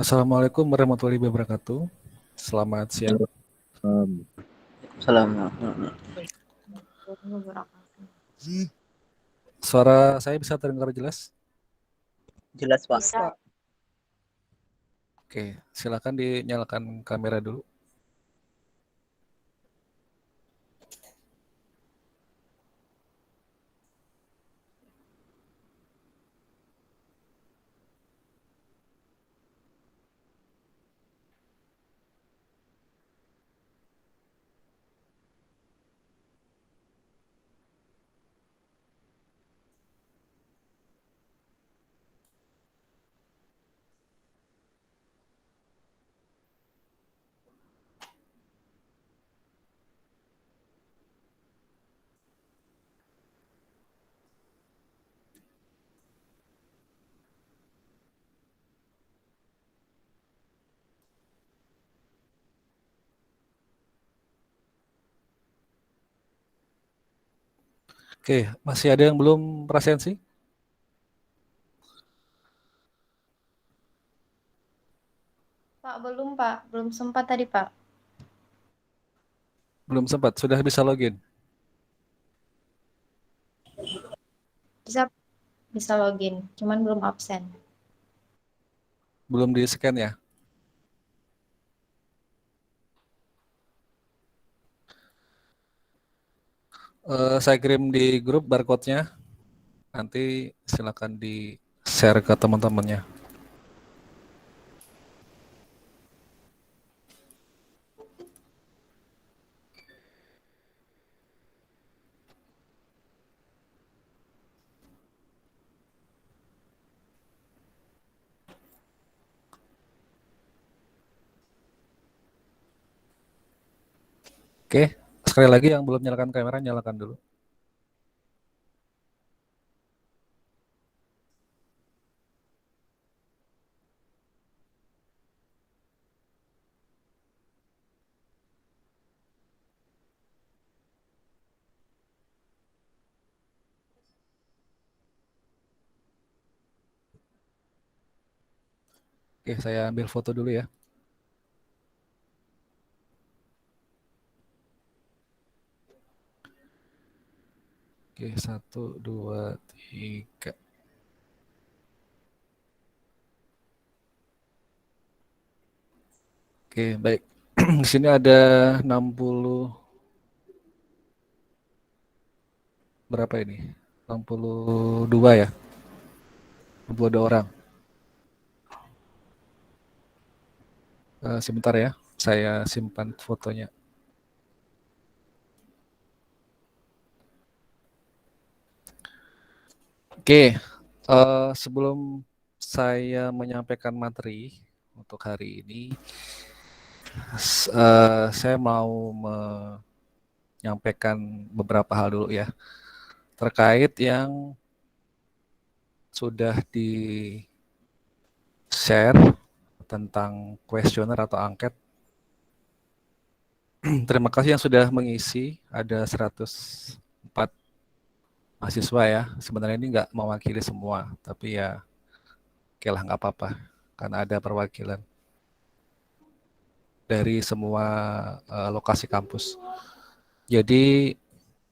Assalamualaikum warahmatullahi wabarakatuh. Selamat siang. Salam. Suara saya bisa terdengar jelas? Jelas, Pak. Bisa. Oke, silakan dinyalakan kamera dulu. Oke, masih ada yang belum presensi? Pak, belum sempat tadi, Pak. Belum sempat, sudah bisa login? Bisa login, cuman belum absen. Belum di scan ya? Saya kirim di grup barcode-nya. Nanti silakan di share ke teman-temannya. Oke, sekali lagi yang belum nyalakan kamera, nyalakan dulu. Oke, saya ambil foto dulu ya. Oke, 1, 2, 3. Oke, baik. Di sini ada 60 berapa ini? 62 ya? 62 orang. Sebentar ya, saya simpan fotonya. Oke, sebelum saya menyampaikan materi untuk hari ini, saya mau menyampaikan beberapa hal dulu ya, terkait yang sudah di-share tentang kuesioner atau angket. Terima kasih yang sudah mengisi, ada 104 mahasiswa ya. Sebenarnya ini nggak mewakili semua, tapi ya oke lah nggak apa-apa, karena ada perwakilan dari semua lokasi kampus. Jadi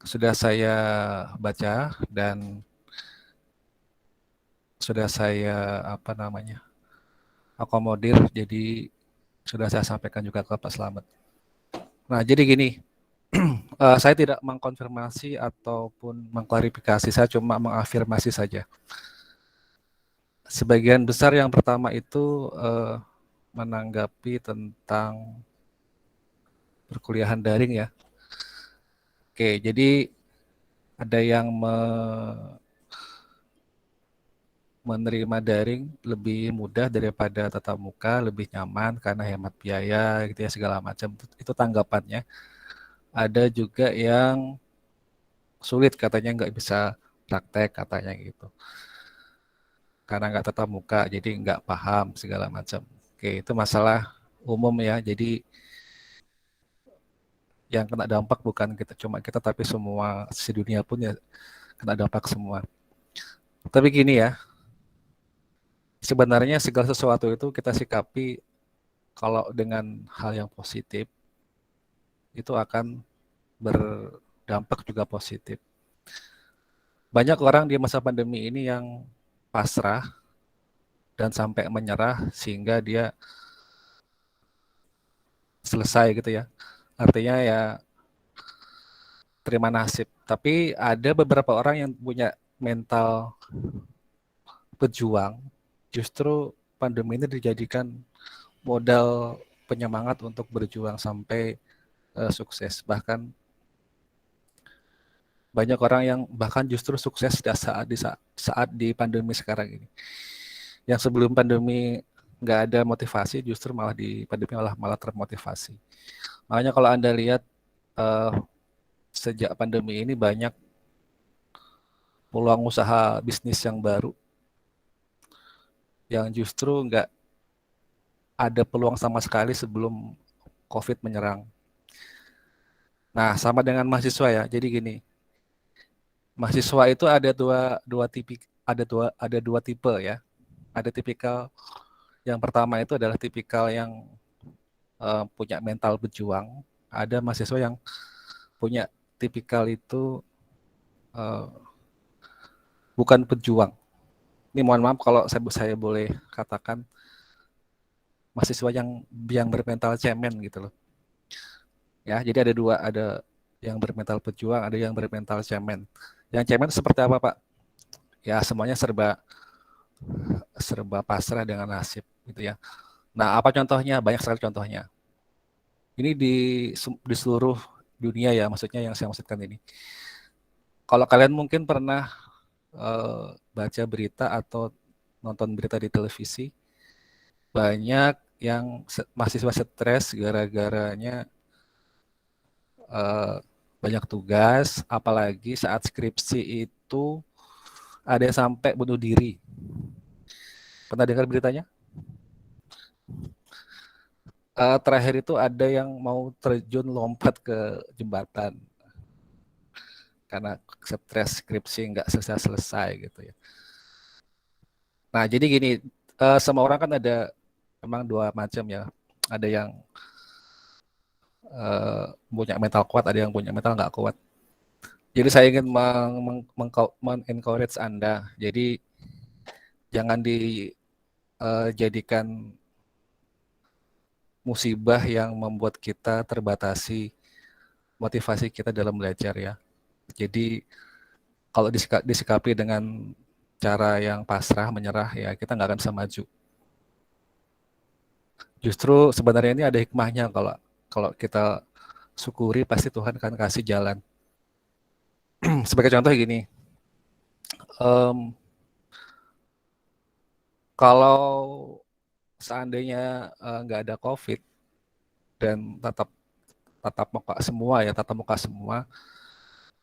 sudah saya baca dan sudah saya akomodir, jadi sudah saya sampaikan juga ke Pak Slamet. Nah, jadi gini, saya tidak mengkonfirmasi ataupun mengklarifikasi, saya cuma mengafirmasi saja. Sebagian besar yang pertama itu menanggapi tentang perkuliahan daring ya. Oke, jadi ada yang menerima daring lebih mudah daripada tatap muka, lebih nyaman karena hemat biaya gitu ya, segala macam. Itu tanggapannya. Ada juga yang sulit, katanya nggak bisa praktek katanya gitu. Karena nggak tatap muka, jadi nggak paham segala macam. Oke, itu masalah umum ya. Jadi yang kena dampak bukan kita cuma kita, tapi semua dunia pun ya kena dampak semua. Tapi gini ya, sebenarnya segala sesuatu itu kita sikapi kalau dengan hal yang positif itu akan berdampak juga positif. Banyak orang di masa pandemi ini yang pasrah dan sampai menyerah sehingga dia selesai gitu ya. Artinya ya terima nasib. Tapi ada beberapa orang yang punya mental pejuang. Justru pandemi ini dijadikan modal penyemangat untuk berjuang sampai sukses. Bahkan banyak orang yang bahkan justru sukses saat di pandemi sekarang ini. Yang sebelum pandemi nggak ada motivasi, justru malah di pandemi malah termotivasi. Makanya kalau Anda lihat sejak pandemi ini banyak peluang usaha bisnis yang baru yang justru nggak ada peluang sama sekali sebelum COVID menyerang. Nah, sama dengan mahasiswa ya. Jadi gini, mahasiswa itu ada dua tipe ya. Ada tipikal yang pertama itu adalah tipikal yang punya mental berjuang. Ada mahasiswa yang punya tipikal itu bukan pejuang. Ini mohon maaf kalau saya boleh katakan mahasiswa yang bermental cemen gitu loh. Ya, jadi ada dua, ada yang bermental pejuang, ada yang bermental cemen. Yang cemen seperti apa, Pak? Ya, semuanya serba pasrah dengan nasib gitu ya. Nah, apa contohnya? Banyak sekali contohnya. Ini di seluruh dunia ya, maksudnya yang saya maksudkan ini. Kalau kalian mungkin pernah baca berita atau nonton berita di televisi, banyak yang mahasiswa stres gara-garanya banyak tugas, apalagi saat skripsi itu ada yang sampai bunuh diri. Pernah dengar beritanya? Terakhir itu ada yang mau terjun lompat ke jembatan karena stres skripsi nggak selesai gitu ya. Nah jadi gini, semua orang kan ada memang dua macam ya. Ada yang punya mental kuat, ada yang punya mental nggak kuat. Jadi saya ingin encourage Anda. Jadi jangan dijadikan musibah yang membuat kita terbatasi motivasi kita dalam belajar ya. Jadi kalau disikapi dengan cara yang pasrah, menyerah ya kita nggak akan bisa maju. Justru sebenarnya ini ada hikmahnya kalau kita syukuri pasti Tuhan akan kasih jalan. Sebagai contoh gini, kalau seandainya nggak ada COVID dan tatap muka semua,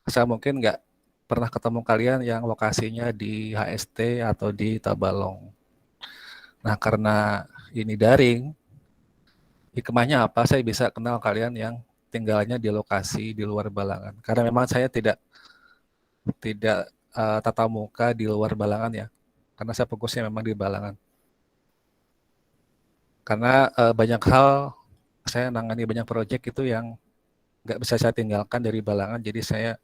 saya mungkin nggak pernah ketemu kalian yang lokasinya di HST atau di Tabalong. Nah, karena ini daring, hikmahnya apa? Saya bisa kenal kalian yang tinggalnya di lokasi di luar Balangan. Karena memang saya tidak tatap muka di luar Balangan ya. Karena saya fokusnya memang di Balangan. Karena banyak hal saya nangani banyak proyek itu yang nggak bisa saya tinggalkan dari Balangan. Jadi saya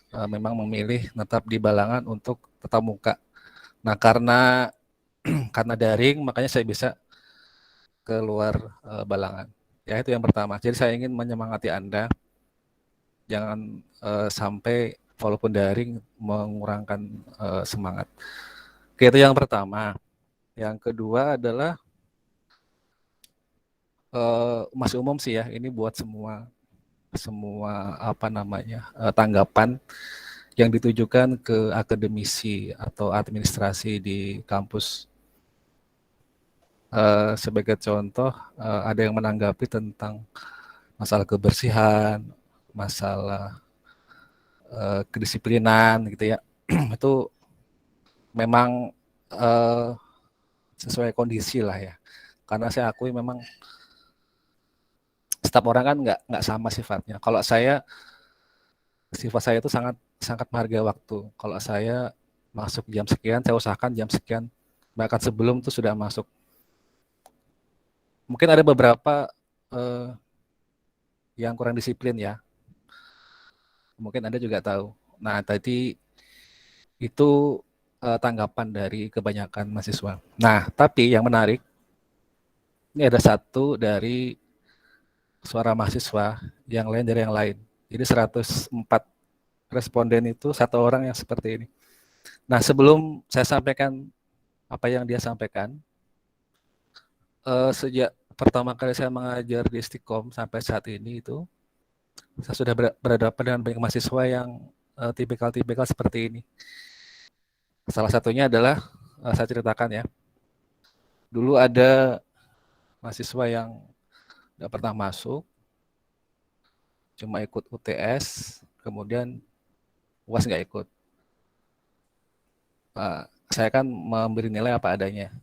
memang memilih tetap di Balangan untuk tatap muka. Nah karena daring makanya saya bisa keluar Balangan. Ya itu yang pertama. Jadi saya ingin menyemangati Anda, jangan sampai walaupun daring mengurangkan semangat. Oke, itu yang pertama. Yang kedua adalah masih umum sih ya. Ini buat semua tanggapan yang ditujukan ke akademisi atau administrasi di kampus. Sebagai contoh, ada yang menanggapi tentang masalah kebersihan, masalah kedisiplinan gitu ya. Itu memang sesuai kondisi lah ya. Karena saya akui memang setiap orang kan nggak sama sifatnya. Kalau sifat saya itu sangat menghargai waktu. Kalau saya masuk jam sekian, saya usahakan jam sekian bahkan sebelum itu sudah masuk. Mungkin ada beberapa yang kurang disiplin ya. Mungkin Anda juga tahu. Nah, tadi itu tanggapan dari kebanyakan mahasiswa. Nah, tapi yang menarik, ini ada satu dari suara mahasiswa yang lain dari yang lain. Jadi 104 responden itu satu orang yang seperti ini. Nah, sebelum saya sampaikan apa yang dia sampaikan, sejak pertama kali saya mengajar di Istiqom sampai saat ini itu, saya sudah berhadapan dengan banyak mahasiswa yang tipikal-tipikal seperti ini. Salah satunya adalah, saya ceritakan ya, dulu ada mahasiswa yang nggak pernah masuk, cuma ikut UTS, kemudian UAS nggak ikut. Saya kan memberi nilai apa adanya.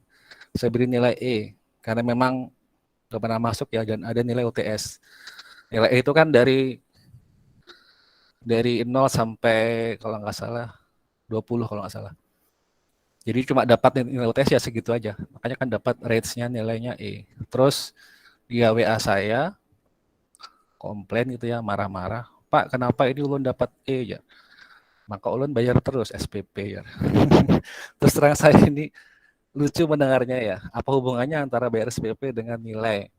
Saya beri nilai E, karena memang nggak pernah masuk ya, dan ada nilai UTS. Nilai E itu kan dari 0 sampai kalau nggak salah 20 kalau nggak salah. Jadi cuma dapat nilai UTS ya segitu aja. Makanya kan dapat rates-nya nilainya E. Terus dia WA saya, komplain gitu ya, marah-marah. Pak, kenapa ini ulun dapat E ya? Maka ulun bayar terus SPP ya. Terus terang saya ini lucu mendengarnya ya. Apa hubungannya antara bayar SPP dengan nilai?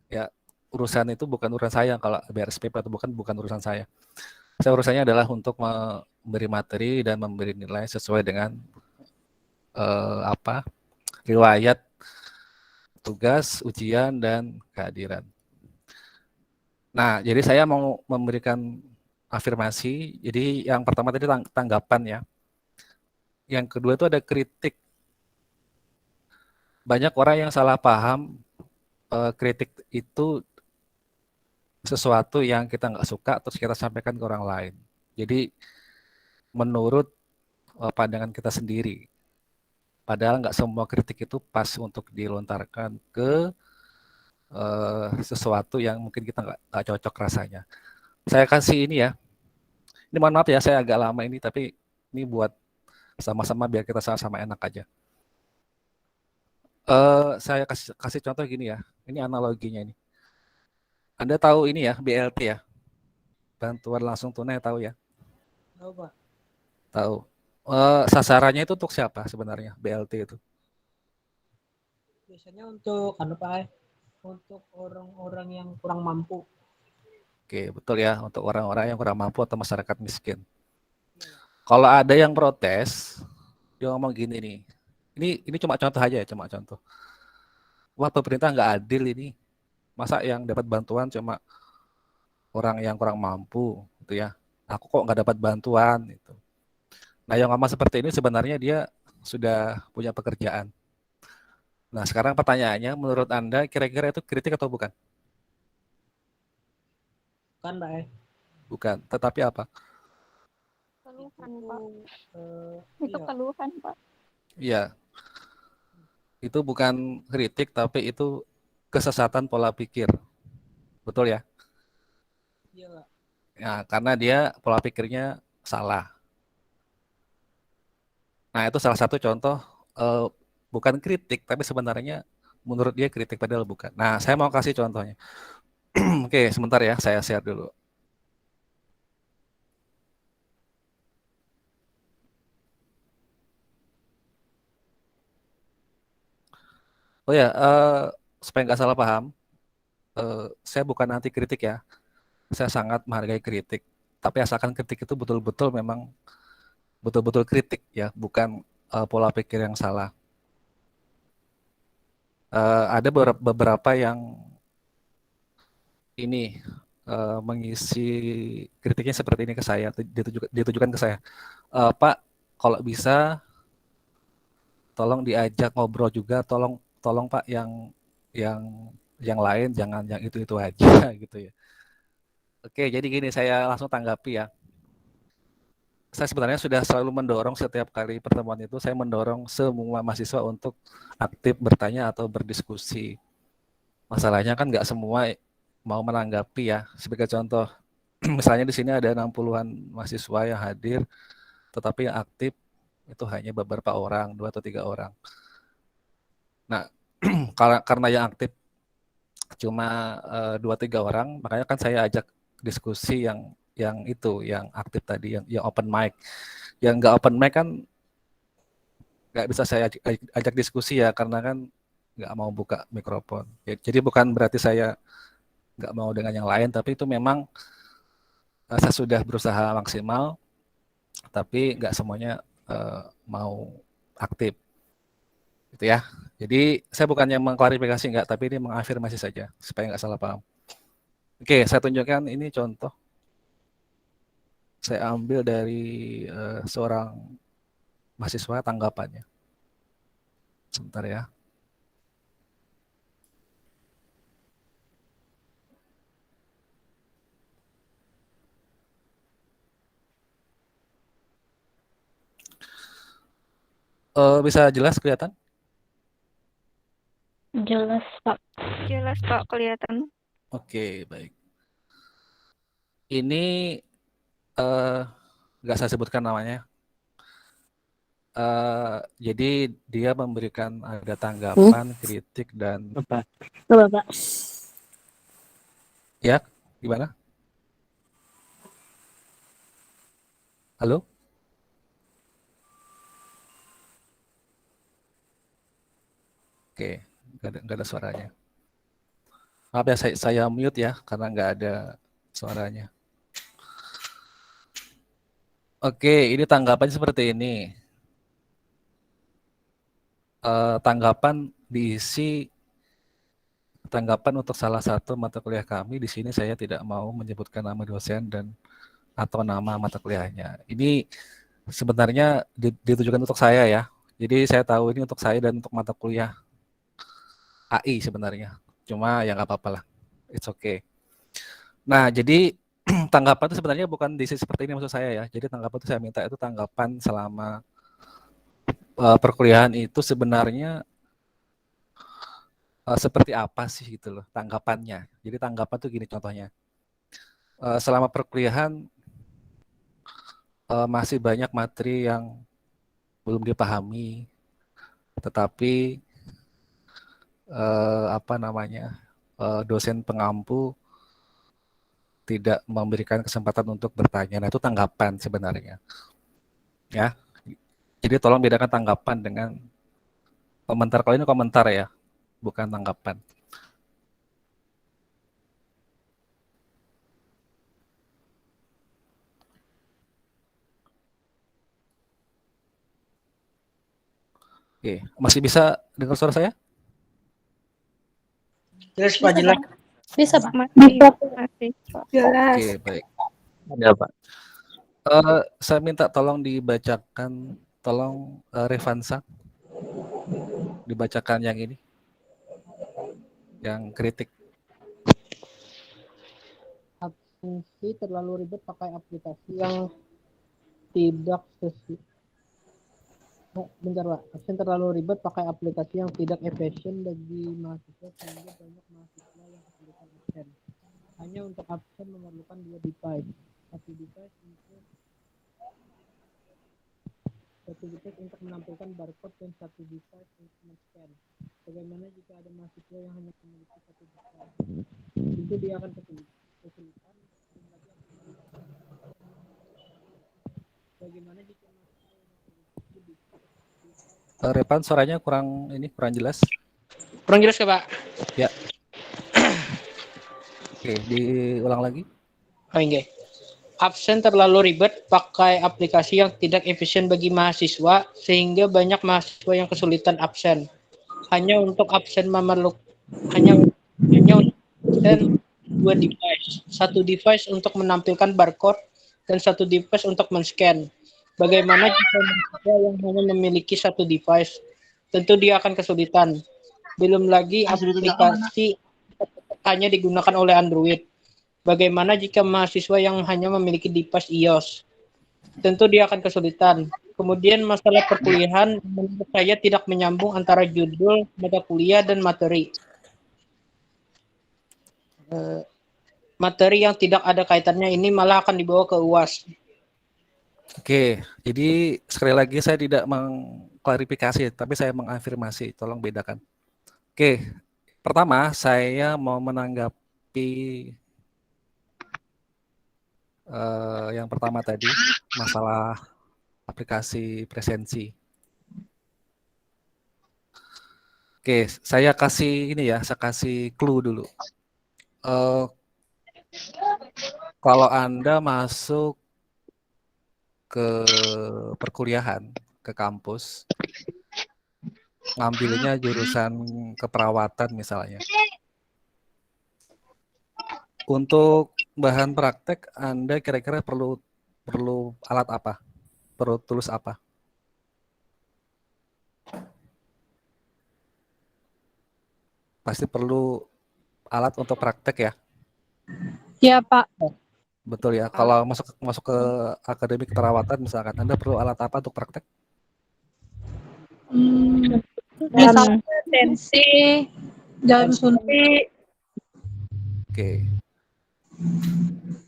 Ya, urusan itu bukan urusan saya, kalau bayar SPP atau bukan urusan saya. Saya urusannya adalah untuk memberi materi dan memberi nilai sesuai dengan riwayat tugas, ujian, dan kehadiran. Nah, jadi saya mau memberikan afirmasi. Jadi yang pertama tadi tanggapan ya. Yang kedua itu ada kritik. Banyak orang yang salah paham kritik itu sesuatu yang kita nggak suka terus kita sampaikan ke orang lain. Jadi menurut pandangan kita sendiri. Padahal nggak semua kritik itu pas untuk dilontarkan ke sesuatu yang mungkin kita nggak cocok rasanya. Saya kasih ini ya. Ini mohon maaf ya, saya agak lama ini, tapi ini buat sama-sama biar kita sama-sama enak aja. Saya kasih contoh gini ya. Ini analoginya ini. Anda tahu ini ya, BLT ya? Bantuan langsung tunai, tahu ya? Tahu, Pak. Tahu. Sasarannya itu untuk siapa sebenarnya BLT itu? Biasanya untuk Pak, untuk orang-orang yang kurang mampu. Oke, betul ya, untuk orang-orang yang kurang mampu atau masyarakat miskin. Kalau ada yang protes, dia ngomong gini nih. Ini cuma contoh aja ya, cuma contoh. Wah, pemerintah nggak adil ini. Masa yang dapat bantuan cuma orang yang kurang mampu, gitu ya. Aku kok nggak dapat bantuan itu. Nah, yang ngomong seperti ini sebenarnya dia sudah punya pekerjaan. Nah, sekarang pertanyaannya, menurut Anda kira-kira itu kritik atau bukan? Bukan, Pak. Bukan, tetapi apa? Keluhan, Pak. Itu keluhan, Pak. Iya, itu bukan kritik, tapi itu kesesatan pola pikir. Betul ya? Iya, Pak. Ya, karena dia pola pikirnya salah. Nah, itu salah satu contoh bukan kritik, tapi sebenarnya menurut dia kritik, padahal bukan. Nah, saya mau kasih contohnya. Oke, sebentar ya, saya share dulu. Oh ya, supaya nggak salah paham, saya bukan anti kritik ya. Saya sangat menghargai kritik. Tapi asalkan kritik itu betul-betul memang betul-betul kritik ya, bukan pola pikir yang salah. Ada beberapa yang ini mengisi kritiknya seperti ini ke saya, ditujukan ke saya. Pak, kalau bisa tolong diajak ngobrol juga, tolong Pak yang yang lain jangan yang itu aja gitu ya. Oke, jadi gini saya langsung tanggapi ya. Saya sebenarnya sudah selalu mendorong setiap kali pertemuan itu, saya mendorong semua mahasiswa untuk aktif bertanya atau berdiskusi. Masalahnya kan nggak semua mau menanggapi ya. Sebagai contoh, misalnya di sini ada 60-an mahasiswa yang hadir, tetapi yang aktif itu hanya beberapa orang, 2 atau 3 orang. Nah, karena yang aktif cuma 2-3 orang, makanya kan saya ajak diskusi yang itu, yang aktif tadi, yang open mic. Yang nggak open mic kan nggak bisa saya ajak diskusi ya, karena kan nggak mau buka mikrofon. Ya, jadi bukan berarti saya nggak mau dengan yang lain, tapi itu memang saya sudah berusaha maksimal, tapi nggak semuanya mau aktif, gitu ya. Jadi saya bukannya mengklarifikasi nggak, tapi ini mengafirmasi saja supaya nggak salah paham. Oke, saya tunjukkan ini contoh. Saya ambil dari seorang mahasiswa tanggapannya. Sebentar ya. Bisa jelas kelihatan? Jelas, Pak. Jelas, Pak, kelihatan. Oke, baik. Ini nggak saya sebutkan namanya. Jadi dia memberikan ada tanggapan, kritik, dan Bapak. ya, gimana? Halo? Oke, nggak ada suaranya. Maaf ya, saya mute ya, karena nggak ada suaranya. Oke, ini tanggapannya seperti ini. Tanggapan diisi tanggapan untuk salah satu mata kuliah kami. Di sini saya tidak mau menyebutkan nama dosen dan atau nama mata kuliahnya. Ini sebenarnya ditujukan untuk saya ya. Jadi saya tahu ini untuk saya dan untuk mata kuliah AI sebenarnya. Cuma ya nggak apa-apa lah. It's okay. Nah, jadi tanggapan itu sebenarnya bukan diisi seperti ini maksud saya ya. Jadi tanggapan itu saya minta itu tanggapan selama perkuliahan itu sebenarnya seperti apa sih gitu loh tanggapannya. Jadi tanggapan tuh gini contohnya. Selama perkuliahan masih banyak materi yang belum dipahami, tetapi dosen pengampu tidak memberikan kesempatan untuk bertanya. Nah, itu tanggapan sebenarnya. Ya. Jadi tolong bedakan tanggapan dengan komentar. Kalau ini komentar ya, bukan tanggapan. Oke, masih bisa dengar suara saya? Jelas Pak, jelas. Bisa, Pak. Masih, Pak. Jelas. Oke, baik. Ada, Pak. Saya minta tolong dibacakan, tolong Revansa, dibacakan yang ini, yang kritik. Absensi terlalu ribet pakai aplikasi yang tidak sesuai. Bentar Pak, absen terlalu ribet pakai aplikasi yang tidak efisien bagi mahasiswa sehingga banyak mahasiswa yang kesulitan absen. Hanya untuk absen memerlukan 2 device. Satu device untuk menampilkan barcode dan satu device untuk men-scan. Bagaimana jika ada mahasiswa yang hanya memiliki satu device? Tentu dia akan kesulitan. Bagaimana jika mahasiswa yang memiliki Repan, suaranya kurang jelas. kurang jelas ya Pak? Ya. Oke, diulang lagi. Oh enggak. Absen terlalu ribet pakai aplikasi yang tidak efisien bagi mahasiswa sehingga banyak mahasiswa yang kesulitan absen. Hanya untuk absen memerlukan hanya untuk absen 2 device. Satu device untuk menampilkan barcode dan satu device untuk men-scan. Bagaimana jika mahasiswa yang hanya memiliki satu device? Tentu dia akan kesulitan. Belum lagi aplikasi hanya digunakan oleh Android. Bagaimana jika mahasiswa yang hanya memiliki device iOS? Tentu dia akan kesulitan. Kemudian masalah perkuliahan menurut saya tidak menyambung antara judul, mata kuliah, dan materi. Materi yang tidak ada kaitannya ini malah akan dibawa ke UAS. Oke, jadi sekali lagi saya tidak mengklarifikasi, tapi saya mengafirmasi. Tolong bedakan. Oke, pertama saya mau menanggapi yang pertama tadi, masalah aplikasi presensi. Oke, saya kasih ini ya, saya kasih clue dulu. Kalau Anda masuk ke perkuliahan, ke kampus, ngambilnya jurusan keperawatan misalnya. Untuk bahan praktek, Anda kira-kira perlu alat apa? Perlu tools apa? Pasti perlu alat untuk praktek ya? Ya, Pak. Betul ya. Kalau masuk ke akademi keperawatan misalkan, Anda perlu alat apa untuk praktek? Misalnya tensi, jarum suntik. Oke.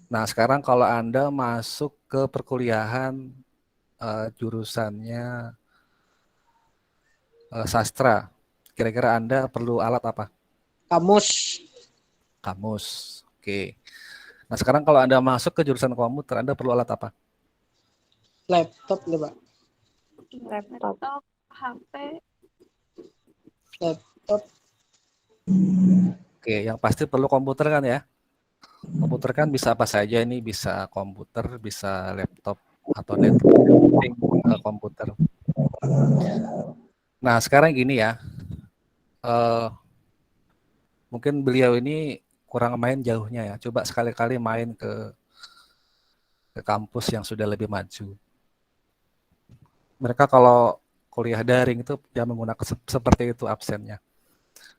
Nah, sekarang kalau Anda masuk ke perkuliahan jurusannya sastra, kira-kira Anda perlu alat apa? Kamus. Kamus. Oke. Nah, sekarang kalau Anda masuk ke jurusan komputer, Anda perlu alat apa? Laptop nih, Pak. Laptop, HP. Laptop. Oke, yang pasti perlu komputer kan ya? Komputer kan bisa apa saja ini, bisa komputer, bisa laptop, atau networking komputer. Nah, sekarang gini ya, mungkin beliau ini kurang main jauhnya ya. Coba sekali-kali main ke kampus yang sudah lebih maju. Mereka kalau kuliah daring itu ya menggunakan seperti itu absennya.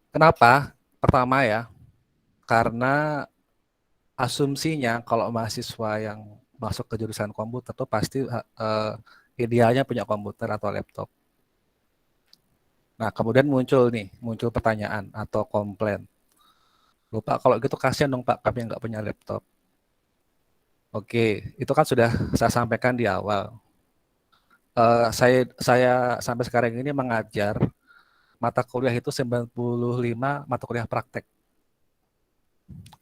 Kenapa? Pertama ya, karena asumsinya kalau mahasiswa yang masuk ke jurusan komputer itu pasti idealnya punya komputer atau laptop. Nah, kemudian muncul pertanyaan atau komplain. Loh Pak, kalau gitu kasihan dong Pak, kami nggak punya laptop. Oke, itu kan sudah saya sampaikan di awal. Saya sampai sekarang ini mengajar mata kuliah itu 95 mata kuliah praktek.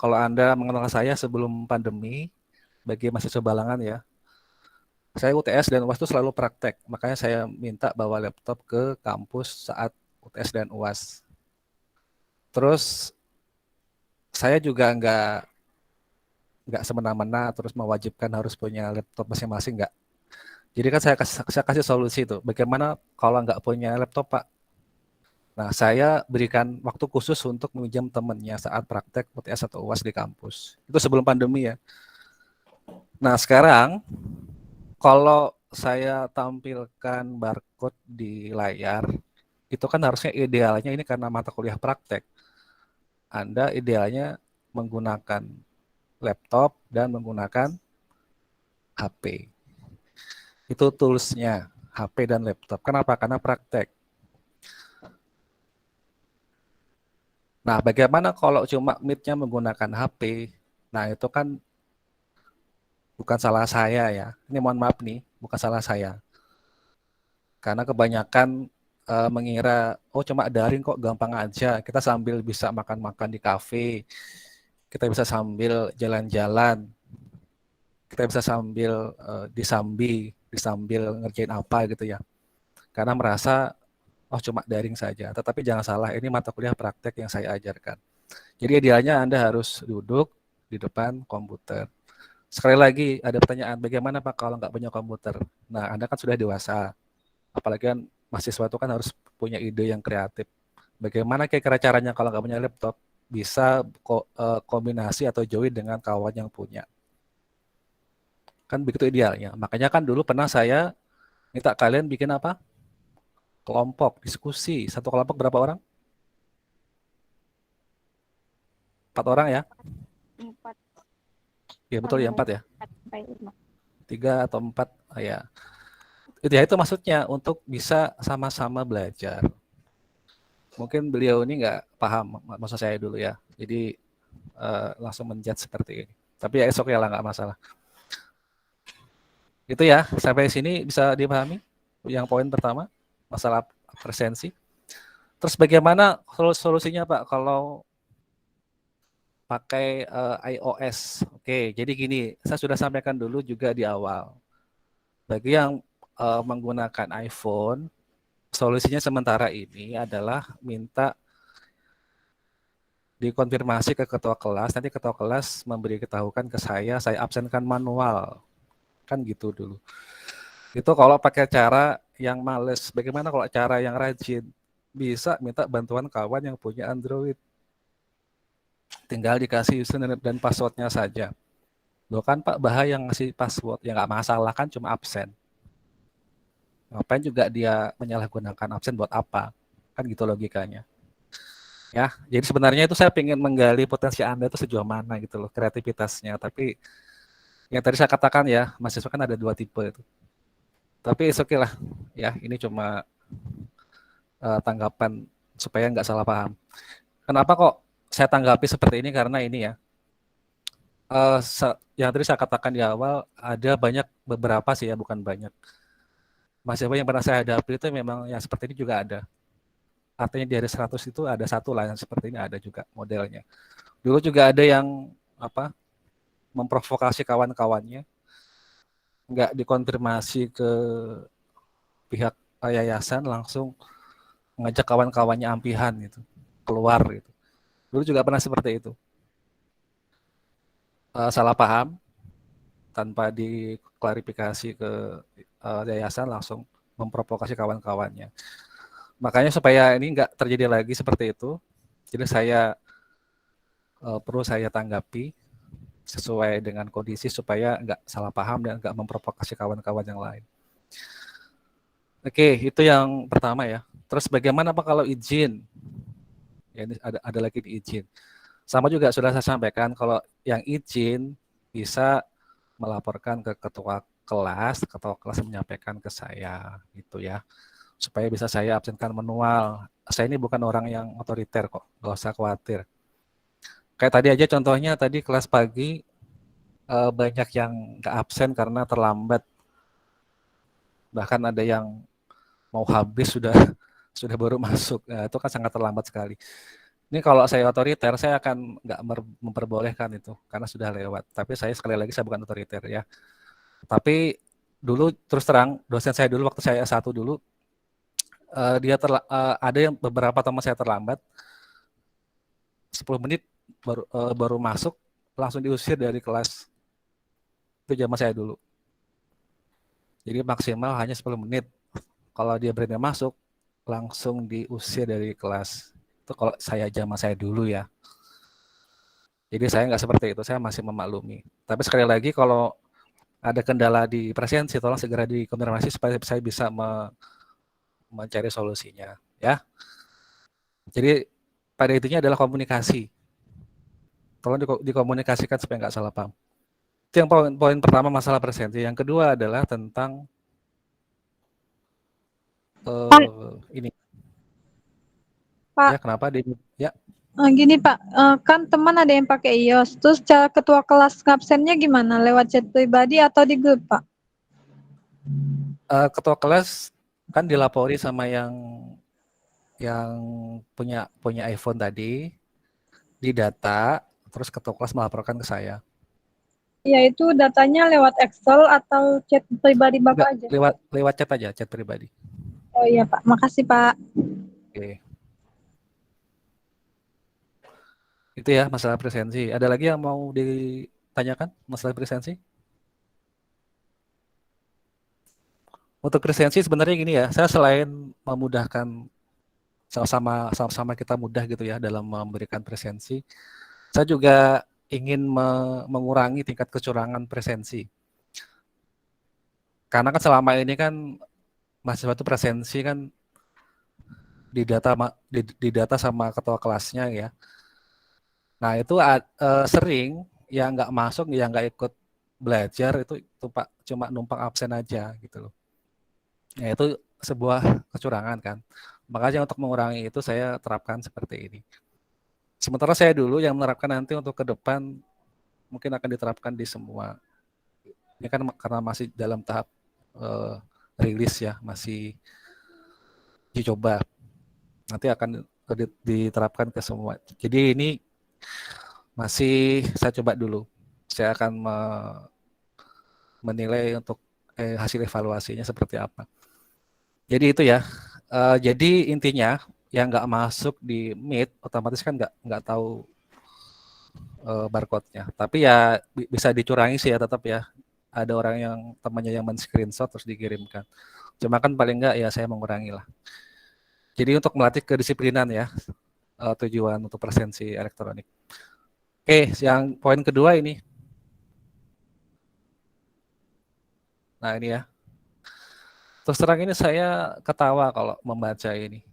Kalau Anda mengenal saya sebelum pandemi, bagi mahasiswa Balangan ya, saya UTS dan UAS itu selalu praktek. Makanya saya minta bawa laptop ke kampus saat UTS dan UAS. Terus saya juga nggak semena-mena terus mewajibkan harus punya laptop masing-masing, nggak. Jadi kan saya kasih solusi itu. Bagaimana kalau nggak punya laptop Pak? Nah, saya berikan waktu khusus untuk meminjam temannya saat praktek UTS atau UAS di kampus. Itu sebelum pandemi ya. Nah, sekarang kalau saya tampilkan barcode di layar, itu kan harusnya idealnya ini karena mata kuliah praktek. Anda idealnya menggunakan laptop dan menggunakan HP. Itu toolsnya, HP dan laptop. Kenapa? Karena praktek. Nah, bagaimana kalau cuma Meet-nya menggunakan HP? Nah, itu kan bukan salah saya ya. Ini mohon maaf nih, bukan salah saya. Karena kebanyakan mengira, oh cuma daring kok gampang aja. Kita sambil bisa makan-makan di kafe, kita bisa sambil jalan-jalan, kita bisa sambil disambil ngerjain apa gitu ya. Karena merasa, oh cuma daring saja. Tetapi jangan salah, ini mata kuliah praktek yang saya ajarkan. Jadi idealnya Anda harus duduk di depan komputer. Sekali lagi ada pertanyaan, bagaimana Pak kalau nggak punya komputer? Nah, Anda kan sudah dewasa. Apalagi kan mahasiswa itu kan harus punya ide yang kreatif. Bagaimana kira-kira caranya kalau nggak punya laptop bisa kombinasi atau join dengan kawan yang punya? Kan begitu idealnya. Makanya kan dulu pernah saya minta kalian bikin apa? Kelompok, diskusi. Satu kelompok berapa orang? 4 orang ya? 4 Ya betul ya, 4 ya. sampai 5. 3 atau 4 ya. Itu maksudnya untuk bisa sama-sama belajar. Mungkin beliau ini nggak paham maksud saya dulu ya. Jadi langsung menjudge seperti ini. Tapi ya esok ya lah, nggak masalah. Itu ya, sampai sini bisa dipahami yang poin pertama, masalah presensi. Terus bagaimana solusinya Pak kalau pakai iOS? Oke, jadi gini, saya sudah sampaikan dulu juga di awal. Bagi yang menggunakan iPhone, solusinya sementara ini adalah minta dikonfirmasi ke ketua kelas, nanti ketua kelas memberitahukan ke saya absenkan manual. Kan gitu dulu. Itu kalau pakai cara yang males. Bagaimana kalau cara yang rajin? Bisa minta bantuan kawan yang punya Android. Tinggal dikasih username dan passwordnya saja. Loh kan Pak, bahaya ngasih password. Ya nggak masalah, kan cuma absen. Ngapain juga dia menyalahgunakan absen buat apa? Kan gitu logikanya. Ya, jadi sebenarnya itu saya ingin menggali potensi Anda itu sejauh mana gitu loh, kreativitasnya. Tapi yang tadi saya katakan ya, mahasiswa kan ada 2 tipe itu. Tapi oke lah, ya ini cuma tanggapan supaya nggak salah paham. Kenapa kok saya tanggapi seperti ini? Karena ini ya, yang tadi saya katakan di awal, ada beberapa sih ya, bukan banyak. Mahasiswa yang pernah saya hadapi itu memang yang seperti ini juga ada. Artinya di ada 100 itu ada satu lah yang seperti ini, ada juga modelnya. Dulu juga ada yang memprovokasi kawan-kawannya, nggak dikonfirmasi ke pihak yayasan, langsung ngajak kawan-kawannya ampihan gitu, keluar gitu. Dulu juga pernah seperti itu. Salah paham, tanpa diklarifikasi ke yayasan, langsung memprovokasi kawan-kawannya. Makanya supaya ini nggak terjadi lagi seperti itu, jadi perlu saya tanggapi sesuai dengan kondisi supaya nggak salah paham dan nggak memprovokasi kawan-kawan yang lain. Oke, itu yang pertama ya. Terus bagaimana Pak kalau izin? Ya, ini ada lagi di izin. Sama juga sudah saya sampaikan, kalau yang izin bisa melaporkan ke ketua kelas menyampaikan ke saya gitu ya, supaya bisa saya absenkan manual. Saya ini bukan orang yang otoriter kok, nggak usah khawatir. Kayak tadi aja contohnya, tadi kelas pagi banyak yang nggak absen karena terlambat. Bahkan ada yang mau habis sudah baru masuk. Nah, itu kan sangat terlambat sekali. Ini kalau saya otoriter, saya akan nggak memperbolehkan itu karena sudah lewat. Tapi saya sekali lagi saya bukan otoriter ya. Tapi dulu terus terang dosen saya dulu waktu saya S1 dulu, ada yang beberapa teman saya terlambat 10 menit baru masuk, langsung diusir dari kelas. Itu zaman saya dulu. Jadi maksimal hanya 10 menit. Kalau dia berani masuk, langsung diusir dari kelas. Itu kalau zaman saya dulu ya. Jadi saya nggak seperti itu, saya masih memaklumi. Tapi sekali lagi kalau ada kendala di presensi, tolong segera dikonfirmasi supaya saya bisa mencari solusinya. Ya. Jadi pada intinya adalah komunikasi. Tolong dikomunikasikan supaya nggak salah paham. Itu yang poin pertama, masalah presensi. Yang kedua adalah tentang ini. Pak. Ya, kenapa? Ya. Gini Pak, kan teman ada yang pakai iOS, terus cara ketua kelas ngabsennya gimana? Lewat chat pribadi atau di grup Pak? Ketua kelas kan dilapori sama yang punya iPhone tadi, didata, terus ketua kelas melaporkan ke saya. Ya itu datanya lewat Excel atau chat pribadi Bapak aja? Lewat chat aja, chat pribadi. Oh iya Pak, makasih Pak. Oke. Itu ya masalah presensi. Ada lagi yang mau ditanyakan masalah presensi? Untuk presensi sebenarnya gini ya, saya selain memudahkan sama-sama kita mudah gitu ya dalam memberikan presensi, saya juga ingin mengurangi tingkat kecurangan presensi. Karena kan selama ini kan mahasiswa itu presensi kan didata sama ketua kelasnya ya. Nah itu sering yang nggak masuk, yang nggak ikut belajar itu Pak cuma numpang absen aja gitu loh. Ya itu sebuah kecurangan kan. Makanya untuk mengurangi itu saya terapkan seperti ini. Sementara saya dulu yang menerapkan, nanti untuk ke depan mungkin akan diterapkan di semua Ini kan karena masih dalam tahap rilis ya, masih uji coba. Nanti akan diterapkan ke semua. Jadi ini masih saya coba dulu. Saya akan menilai untuk hasil evaluasinya seperti apa. Jadi itu ya. Jadi intinya yang nggak masuk di Meet otomatis kan nggak tahu barcode-nya. Tapi ya bisa dicurangi sih ya tetap ya. Ada orang yang temannya yang men-screenshot terus dikirimkan. Cuma kan paling nggak ya saya mengurangi lah. Jadi untuk melatih kedisiplinan ya, tujuan untuk presensi elektronik. Oke, yang poin kedua ini. Nah ini ya. Terus terang ini saya ketawa kalau membaca ini.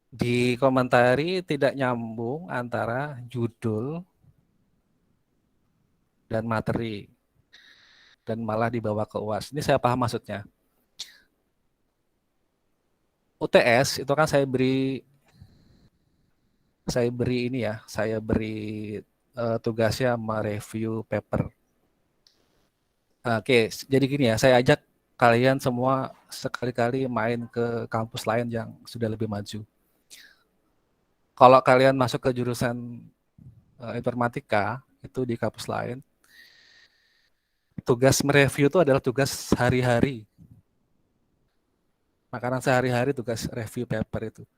Di komentari tidak nyambung antara judul dan materi. Dan malah dibawa ke UAS. Ini saya paham maksudnya. UTS itu kan saya beri ini ya, saya beri tugasnya mereview paper. Oke, jadi gini ya, saya ajak kalian semua sekali-kali main ke kampus lain yang sudah lebih maju. Kalau kalian masuk ke jurusan informatika, itu di kampus lain, tugas mereview itu adalah tugas hari-hari. Makanan sehari-hari tugas review paper itu.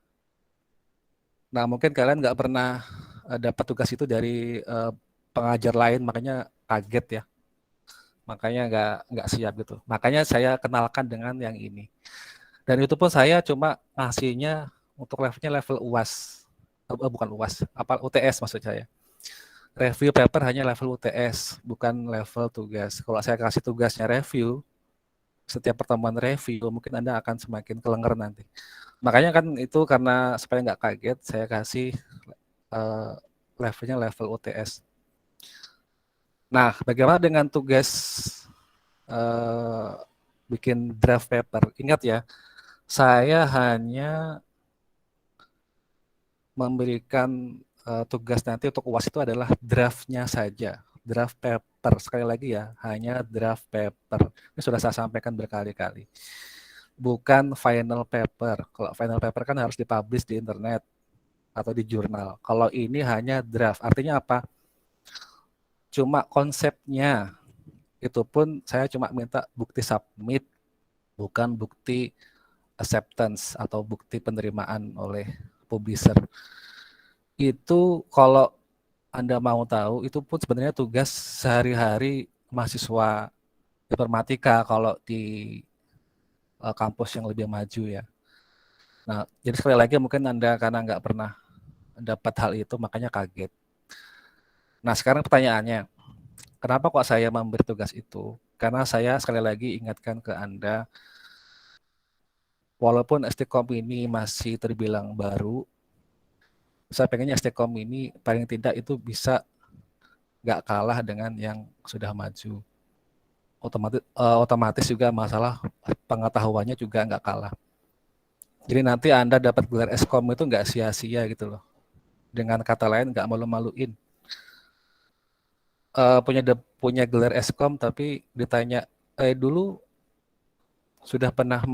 Nah, mungkin kalian nggak pernah dapat tugas itu dari pengajar lain, makanya kaget ya. Makanya nggak siap gitu. Makanya saya kenalkan dengan yang ini. Dan itu pun saya cuma ngasihnya untuk levelnya level UAS. Bukan UAS, apa UTS maksud saya. Review paper hanya level UTS, bukan level tugas. Kalau saya kasih tugasnya review, setiap pertemuan review, mungkin Anda akan semakin kelenger nanti. Makanya kan itu karena supaya nggak kaget, saya kasih levelnya level UTS. Nah, bagaimana dengan tugas bikin draft paper? Ingat ya, saya hanya memberikan tugas nanti untuk UAS itu adalah draftnya saja. Draft paper, sekali lagi ya, hanya draft paper. Ini sudah saya sampaikan berkali-kali. Bukan final paper. Kalau final paper kan harus dipublish di internet atau di jurnal. Kalau ini hanya draft. Artinya apa? Cuma konsepnya. Itu pun saya cuma minta bukti submit, bukan bukti acceptance atau bukti penerimaan oleh publisher. Itu kalau Anda mau tahu, itu pun sebenarnya tugas sehari-hari mahasiswa informatika kalau di kampus yang lebih maju ya. Nah, jadi sekali lagi mungkin Anda karena nggak pernah dapat hal itu, makanya kaget. Nah, sekarang pertanyaannya, kenapa kok saya memberi tugas itu? Karena saya sekali lagi ingatkan ke Anda, walaupun STKOM ini masih terbilang baru, saya pengennya STKOM ini paling tidak itu bisa nggak kalah dengan yang sudah maju. Otomatis juga masalah pengetahuannya juga nggak kalah. Jadi nanti Anda dapat gelar Eskom itu nggak sia-sia gitu loh. Dengan kata lain nggak malu-maluin. Punya gelar Eskom tapi ditanya, dulu sudah pernah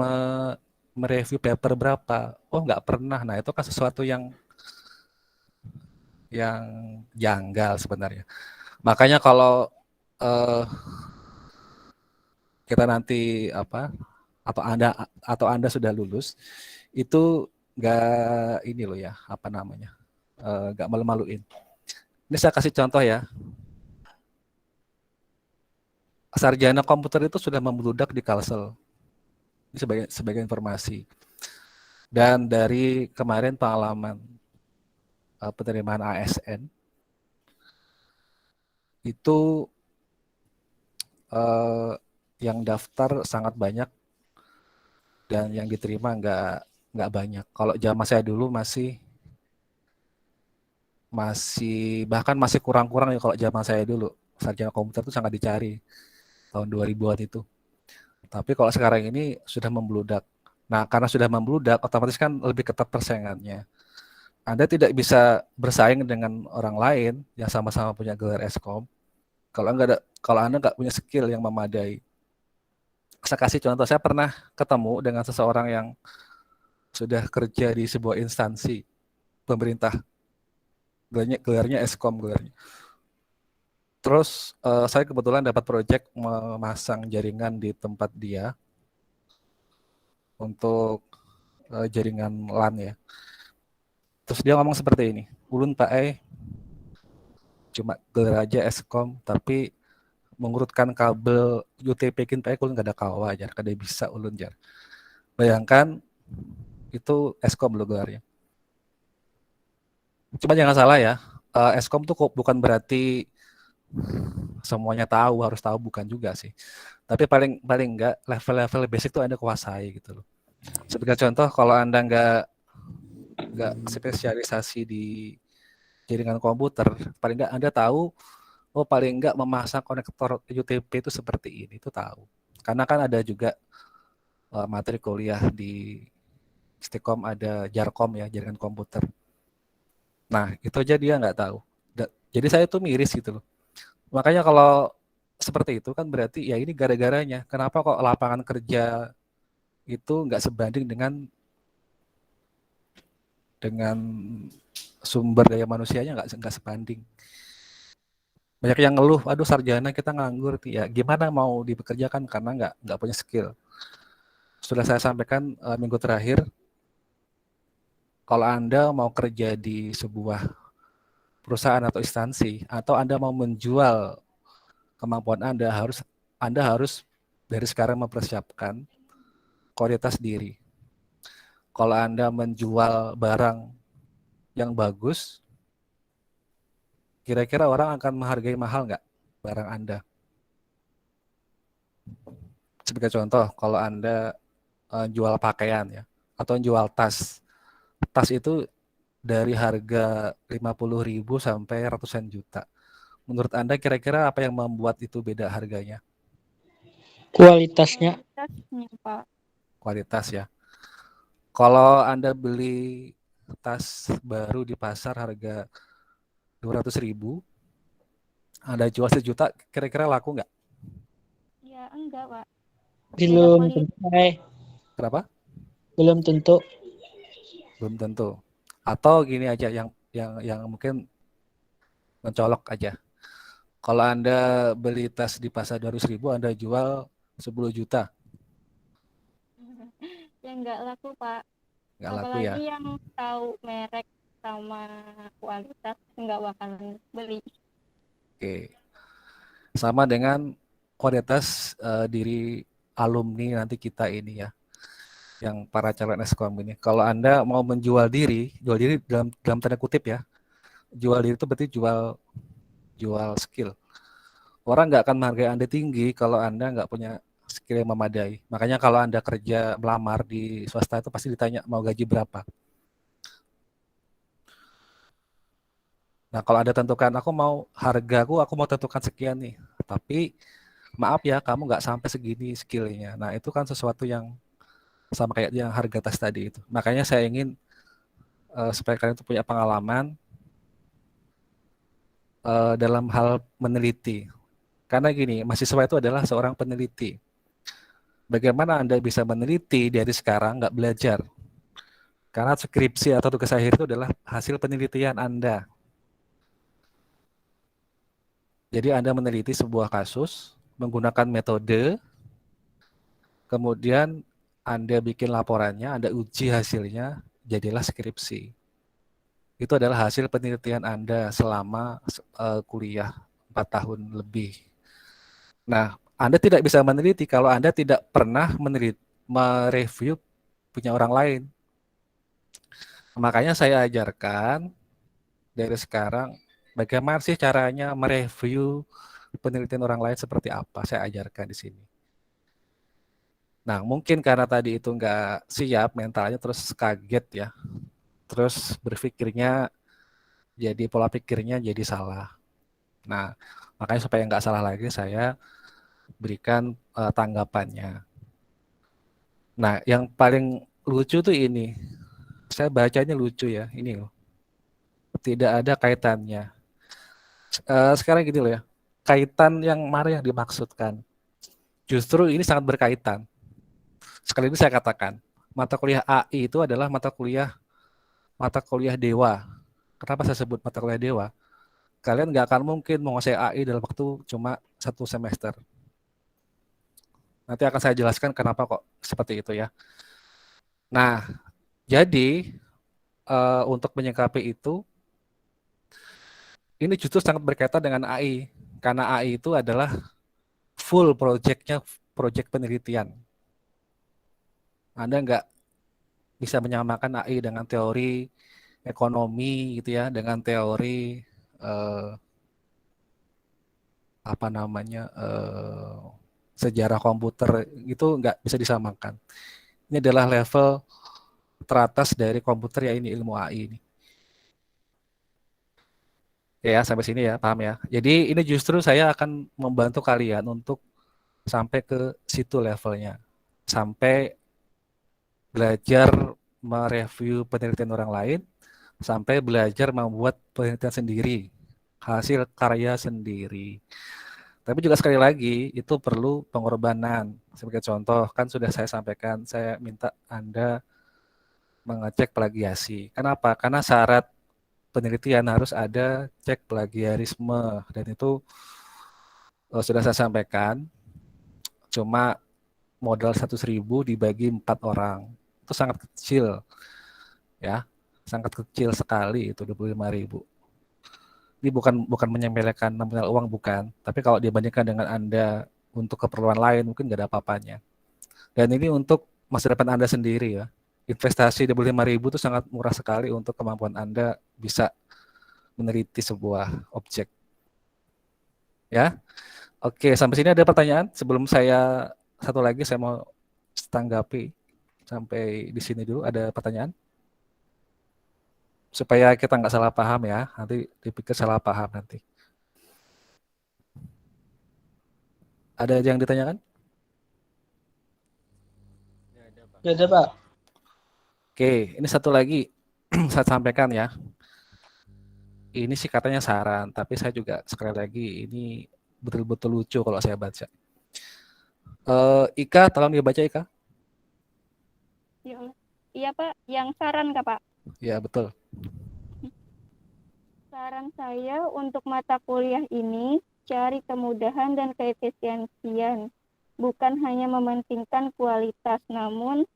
mereview paper berapa? Oh nggak pernah. Nah itu kan sesuatu yang janggal sebenarnya. Makanya kalau kita nanti atau Anda sudah lulus, itu nggak ini loh ya, nggak malu-maluin. Ini saya kasih contoh ya. Sarjana komputer itu sudah membludak di Kalsel. Ini sebagai informasi. Dan dari kemarin pengalaman penerimaan ASN, itu yang daftar sangat banyak dan yang diterima nggak banyak. Kalau zaman saya dulu bahkan masih kurang-kurang ya kalau zaman saya dulu. Sarjana komputer itu sangat dicari tahun 2000-an itu. Tapi kalau sekarang ini sudah membludak. Nah, karena sudah membludak, otomatis kan lebih ketat persaingannya. Anda tidak bisa bersaing dengan orang lain yang sama-sama punya gelar Eskom kalau Anda nggak punya skill yang memadai. Saya kasih contoh, saya pernah ketemu dengan seseorang yang sudah kerja di sebuah instansi pemerintah, gelarnya Eskom gelarnya. Terus saya kebetulan dapat proyek memasang jaringan di tempat dia untuk jaringan LAN ya. Terus dia ngomong seperti ini, ulun Pak cuma gelar aja Eskom, tapi mengurutkan kabel UTP kin Pak ulun gak ada kawa aja, kada bisa ulun jar. Bayangkan itu Eskom lo gelarnya. Cuma jangan salah ya, Eskom tuh kok bukan berarti semuanya tahu, harus tahu, bukan juga sih. Tapi paling enggak level-level basic tuh Anda kuasai gitu loh. Sebagai contoh, kalau Anda enggak spesialisasi di jaringan komputer, paling enggak Anda tahu, oh paling enggak memasang konektor UTP itu seperti ini, itu tahu. Karena kan ada juga materi kuliah di Stikom, ada Jarkom ya, jaringan komputer. Nah, itu aja dia nggak tahu. Jadi saya tuh miris gitu loh. Makanya kalau seperti itu kan berarti ya ini gara-garanya. Kenapa kok lapangan kerja itu nggak sebanding dengan sumber daya manusianya, nggak sebanding. Banyak yang ngeluh, aduh sarjana kita nganggur, ya gimana mau dipekerjakan karena nggak punya skill. Sudah saya sampaikan minggu terakhir, kalau Anda mau kerja di sebuah perusahaan atau instansi, atau Anda mau menjual kemampuan Anda harus dari sekarang mempersiapkan kualitas diri. Kalau Anda menjual barang yang bagus, kira-kira orang akan menghargai mahal nggak barang Anda? Sebagai contoh, kalau Anda jual pakaian ya, atau jual tas. Tas itu dari harga 50.000 sampai ratusan juta. Menurut Anda kira-kira apa yang membuat itu beda harganya? Kualitasnya. Kualitasnya, Pak. Kualitas ya. Kalau Anda beli tas baru di pasar harga 200.000, Anda jual 1 juta, kira-kira laku nggak? Ya, enggak, Pak. Belum kualitas. tentu. Hai. Berapa? Belum tentu. Belum tentu. Atau gini aja yang mungkin mencolok aja. Kalau Anda beli tas di pasar 200.000, Anda jual 10 juta. Ya enggak laku, Pak. Nggak laku ya. Apalagi yang tahu merek sama kualitas enggak bakalan beli. Oke. Sama dengan kualitas diri alumni nanti kita ini ya, yang para calon Eskom ini. Kalau Anda mau menjual diri, jual diri dalam tanda kutip ya, jual diri itu berarti jual skill. Orang nggak akan menghargai Anda tinggi kalau Anda nggak punya skill yang memadai. Makanya kalau Anda kerja melamar di swasta itu pasti ditanya mau gaji berapa. Nah kalau Anda tentukan aku mau tentukan sekian nih, tapi maaf ya kamu nggak sampai segini skillnya. Nah itu kan sesuatu yang sama kayak yang harga tas tadi itu. Makanya saya ingin supaya kalian itu punya pengalaman dalam hal meneliti. Karena gini, mahasiswa itu adalah seorang peneliti. Bagaimana Anda bisa meneliti dari sekarang nggak belajar? Karena skripsi atau tugas akhir itu adalah hasil penelitian Anda. Jadi Anda meneliti sebuah kasus menggunakan metode, kemudian Anda bikin laporannya, Anda uji hasilnya, jadilah skripsi. Itu adalah hasil penelitian Anda selama kuliah 4 tahun lebih. Nah, Anda tidak bisa meneliti kalau Anda tidak pernah mereview punya orang lain. Makanya saya ajarkan dari sekarang bagaimana sih caranya mereview penelitian orang lain seperti apa, saya ajarkan di sini. Nah, mungkin karena tadi itu nggak siap mentalnya, terus kaget ya, terus berpikirnya jadi pola pikirnya jadi salah. Nah, makanya supaya nggak salah lagi saya berikan tanggapannya. Nah, yang paling lucu tuh ini, saya bacanya lucu ya, ini loh. tidak ada kaitannya. Sekarang gini loh ya, kaitan yang mana yang dimaksudkan? Justru ini sangat berkaitan. Sekali ini saya katakan, mata kuliah AI itu adalah mata kuliah dewa. Kenapa saya sebut mata kuliah dewa? Kalian nggak akan mungkin menguasai AI dalam waktu cuma 1 semester. Nanti akan saya jelaskan kenapa kok seperti itu ya. Nah, jadi untuk menyikapi itu, ini justru sangat berkaitan dengan AI. Karena AI itu adalah full project-nya, project penelitian. Anda nggak bisa menyamakan AI dengan teori ekonomi gitu ya, dengan teori eh, apa namanya sejarah komputer, itu nggak bisa disamakan. Ini adalah level teratas dari komputer ya, ini ilmu AI ini. Ya, sampai sini ya, paham ya. Jadi ini justru saya akan membantu kalian untuk sampai ke situ levelnya. Sampai belajar mereview penelitian orang lain, sampai belajar membuat penelitian sendiri, hasil karya sendiri. Tapi juga sekali lagi, itu perlu pengorbanan. Sebagai contoh, kan sudah saya sampaikan, saya minta Anda mengecek plagiasi. Kenapa? Karena syarat penelitian harus ada cek plagiarisme. Dan itu sudah saya sampaikan, cuma modal 100.000 dibagi 4 orang. Itu sangat kecil, ya. Sangat kecil sekali itu 25.000. Ini bukan menyepelekan nominal uang, bukan. Tapi kalau dibandingkan dengan Anda untuk keperluan lain, mungkin nggak ada apa-apanya. Dan ini untuk masa depan Anda sendiri ya. Investasi 25.000 itu sangat murah sekali untuk kemampuan Anda bisa meneliti sebuah objek. Ya, oke, sampai sini ada pertanyaan? Sebelum saya satu lagi saya mau tanggapi sampai di sini dulu. Ada pertanyaan? Supaya kita nggak salah paham ya. Nanti dipikir salah paham nanti. Ada yang ditanyakan? Ya ada Pak. Oke, ini satu lagi saya sampaikan ya. Ini sih katanya saran, tapi saya juga sekali lagi ini betul-betul lucu kalau saya baca. Ika, tolong dibaca Ika. Ya Allah. Iya Pak, yang saran Kak Pak. Ya betul. Saran saya untuk mata kuliah ini cari kemudahan dan keefisiensian. Bukan hanya mementingkan kualitas, namun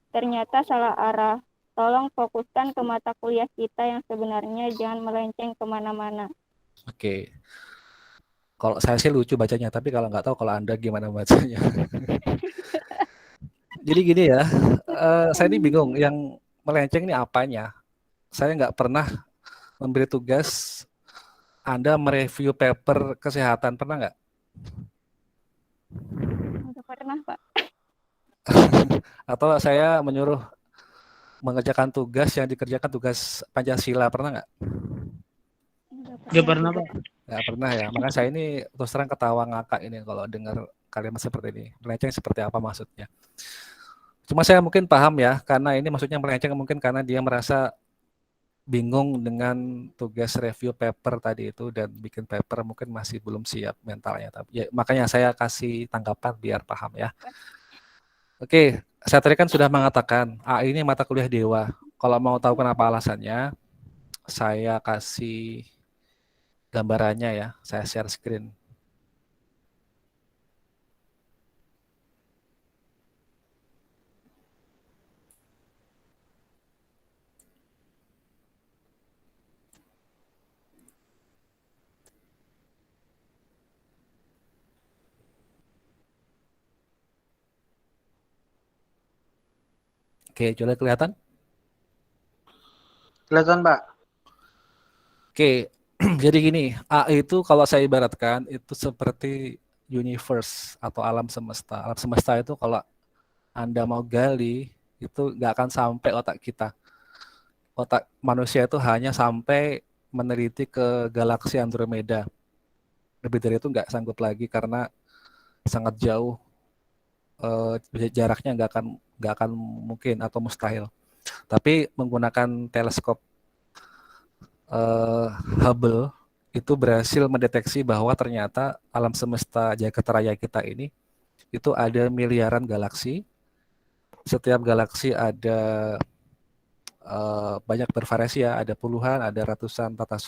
ternyata salah arah. Tolong fokuskan ke mata kuliah kita yang sebenarnya, jangan melenceng kemana-mana. Oke. Kalau saya sih lucu bacanya, tapi kalau nggak tahu kalau Anda gimana bacanya. Jadi gini ya, saya ini bingung yang melenceng ini apanya. Saya nggak pernah memberi tugas Anda mereview paper kesehatan, pernah nggak? Nggak pernah Pak. Atau saya menyuruh mengerjakan tugas yang dikerjakan tugas Pancasila, pernah nggak? Nggak pernah Pak. Nggak pernah ya. Makanya saya ini terus terang ketawa ngakak ini kalau dengar kalimat seperti ini. Melenceng seperti apa maksudnya? Cuma saya mungkin paham ya, karena ini maksudnya melenceng mungkin karena dia merasa bingung dengan tugas review paper tadi itu dan bikin paper mungkin masih belum siap mentalnya. Tapi ya, makanya saya kasih tanggapan biar paham ya. Oke, saya tadi kan sudah mengatakan AI ini mata kuliah dewa. Kalau mau tahu kenapa alasannya, saya kasih gambarannya ya. Saya share screen. Oke, coba kelihatan? Kelihatan Pak. Oke, jadi gini, AI itu kalau saya ibaratkan itu seperti universe atau alam semesta. Alam semesta itu kalau Anda mau gali, itu nggak akan sampai otak kita. Otak manusia itu hanya sampai meneliti ke galaksi Andromeda. Lebih dari itu nggak sanggup lagi karena sangat jauh, jaraknya nggak akan mungkin atau mustahil. Tapi menggunakan teleskop Hubble itu berhasil mendeteksi bahwa ternyata alam semesta jagat raya kita ini itu ada miliaran galaksi. Setiap galaksi ada banyak bervariasi ya, ada puluhan, ada ratusan tata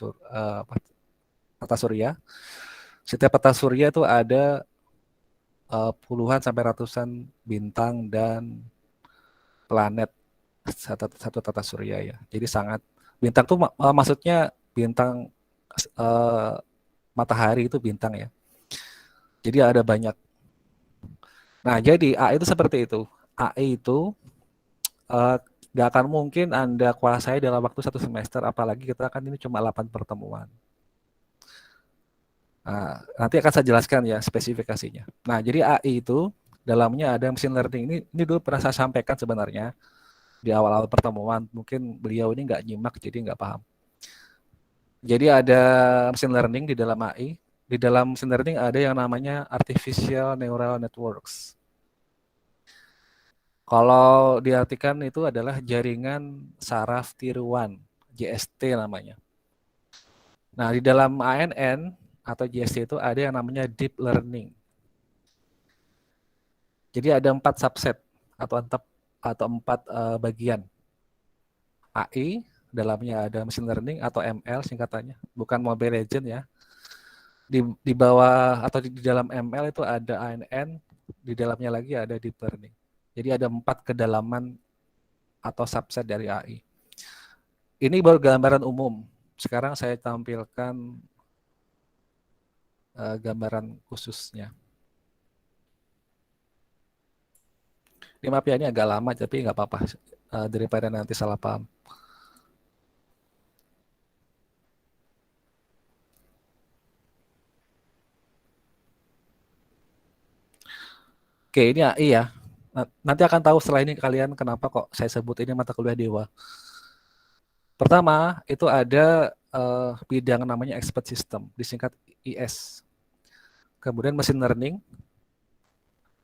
surya. Setiap tata surya itu ada puluhan sampai ratusan bintang dan planet satu tata surya ya. Jadi sangat bintang tuh maksudnya bintang matahari itu bintang ya. Jadi ada banyak. Nah, jadi AI itu seperti itu. AI itu nggak akan mungkin Anda kuasai dalam waktu 1 semester, apalagi kita kan ini cuma 8 pertemuan. Nah, nanti akan saya jelaskan ya spesifikasinya. Nah, jadi AI itu dalamnya ada machine learning. Ini dulu pernah saya sampaikan sebenarnya di awal-awal pertemuan. Mungkin beliau ini nggak nyimak, jadi nggak paham. Jadi ada machine learning di dalam AI. Di dalam machine learning ada yang namanya artificial neural networks. Kalau diartikan itu adalah jaringan saraf tiruan, JST namanya. Nah, di dalam ANN atau JST itu ada yang namanya deep learning. Jadi ada 4 subset atau 4 bagian. AI, dalamnya ada machine learning atau ML singkatannya, bukan Mobile Legend ya. Di bawah atau di dalam ML itu ada ANN, di dalamnya lagi ada deep learning. Jadi ada 4 kedalaman atau subset dari AI. Ini baru gambaran umum. Sekarang saya tampilkan gambaran khususnya. Ini maaf ya, ini agak lama tapi nggak apa-apa daripada nanti salah paham. Oke, ini AI ya. Nanti akan tahu setelah ini kalian kenapa kok saya sebut ini mata kuliah dewa. Pertama, itu ada bidang namanya expert system, disingkat IS. Kemudian machine learning,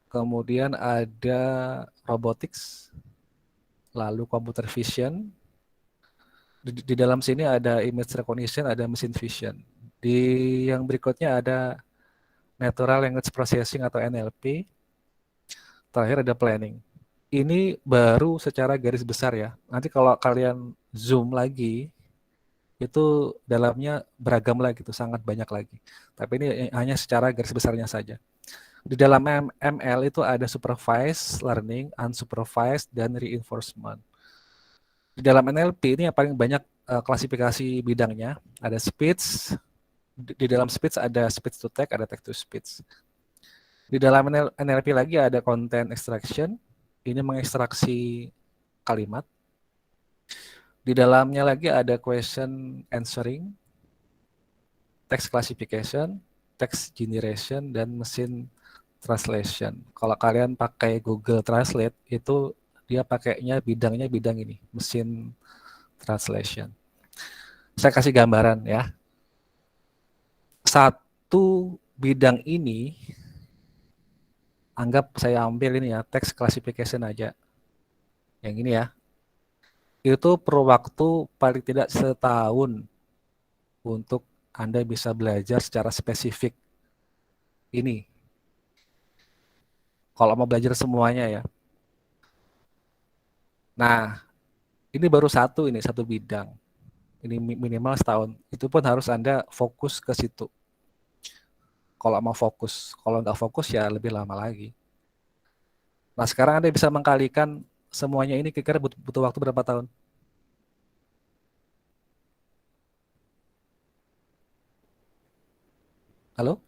kemudian ada robotics, lalu computer vision. Di dalam sini ada image recognition, ada machine vision. Di yang berikutnya ada natural language processing atau NLP. Terakhir ada planning. Ini baru secara garis besar ya. Nanti kalau kalian zoom lagi, itu dalamnya beragam lagi, itu sangat banyak lagi. Tapi ini hanya secara garis besarnya saja. Di dalam ML itu ada supervised learning, unsupervised, dan reinforcement. Di dalam NLP ini yang paling banyak klasifikasi bidangnya, ada speech. Di dalam speech ada speech to text, ada text to speech. Di dalam NLP lagi ada content extraction, ini mengekstraksi kalimat. Di dalamnya lagi ada question answering, text classification, text generation, dan machine translation. Kalau kalian pakai Google Translate, itu dia pakainya bidangnya bidang ini, machine translation. Saya kasih gambaran ya. Satu bidang ini, anggap saya ambil ini ya, text classification aja. Yang ini ya. Itu perlu waktu paling tidak setahun untuk Anda bisa belajar secara spesifik ini. Kalau mau belajar semuanya ya. Nah, ini baru satu bidang. Ini minimal setahun. Itu pun harus Anda fokus ke situ. Kalau mau fokus. Kalau nggak fokus ya lebih lama lagi. Nah, sekarang Anda bisa mengkalikan semuanya ini kira-kira butuh waktu berapa tahun? Halo?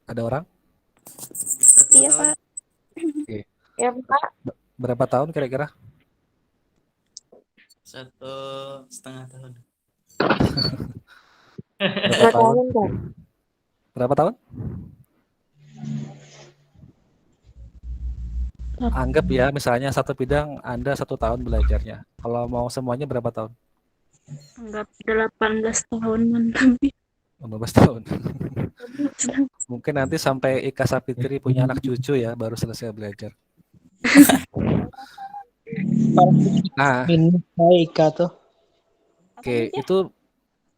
Ada orang? 1 Iya, tahun. Pak. Oke. Ya, Pak. Berapa tahun kira-kira? 1,5 tahun. Berapa tahun? Berapa tahun? Anggap ya, misalnya satu bidang Anda 1 tahun belajarnya. Kalau mau semuanya berapa tahun? Anggap 18 tahunan lebih. 15 tahun. Mungkin nanti sampai Ika Sapitri punya anak cucu ya, baru selesai belajar. Nah, Minus baik tuh. oke,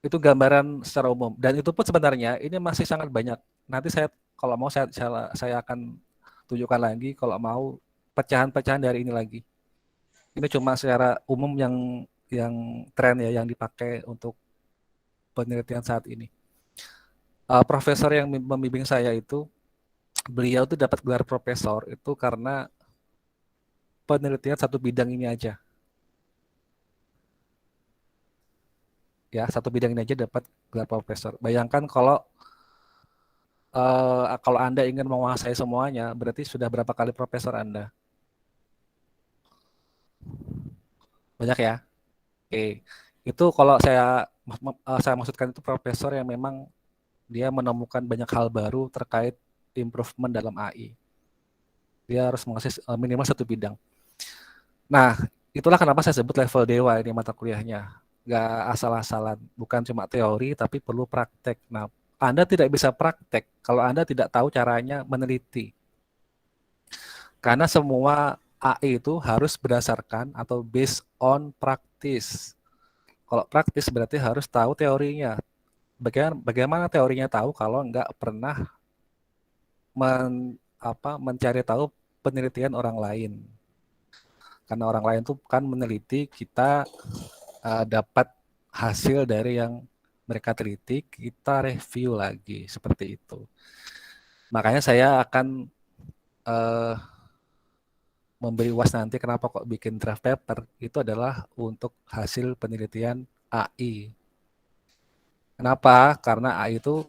itu gambaran secara umum dan itu pun sebenarnya ini masih sangat banyak. Nanti saya kalau mau saya akan tunjukkan lagi kalau mau pecahan-pecahan dari ini lagi. Ini cuma secara umum yang tren ya yang dipakai untuk penelitian saat ini. Profesor yang membimbing saya itu beliau tuh dapat gelar profesor itu karena penelitian satu bidang ini aja. Ya, satu bidang ini aja dapat gelar profesor. Bayangkan kalau Anda ingin menguasai semuanya, berarti sudah berapa kali profesor Anda? Banyak ya? Oke. Itu kalau saya maksudkan itu profesor yang memang dia menemukan banyak hal baru terkait improvement dalam AI. Dia harus menguasai minimal satu bidang. Nah, itulah kenapa saya sebut level dewa ini mata kuliahnya. Nggak asal-asalan, bukan cuma teori, tapi perlu praktek. Nah, Anda tidak bisa praktek kalau Anda tidak tahu caranya meneliti. Karena semua AI itu harus berdasarkan atau based on practice. Kalau praktis berarti harus tahu teorinya. Bagaimana teorinya tahu kalau nggak pernah mencari tahu penelitian orang lain. Karena orang lain tuh kan meneliti, kita dapat hasil dari yang mereka teliti, kita review lagi seperti itu. Makanya saya akan memberi UAS nanti kenapa kok bikin draft paper itu adalah untuk hasil penelitian AI. Kenapa? Karena AI itu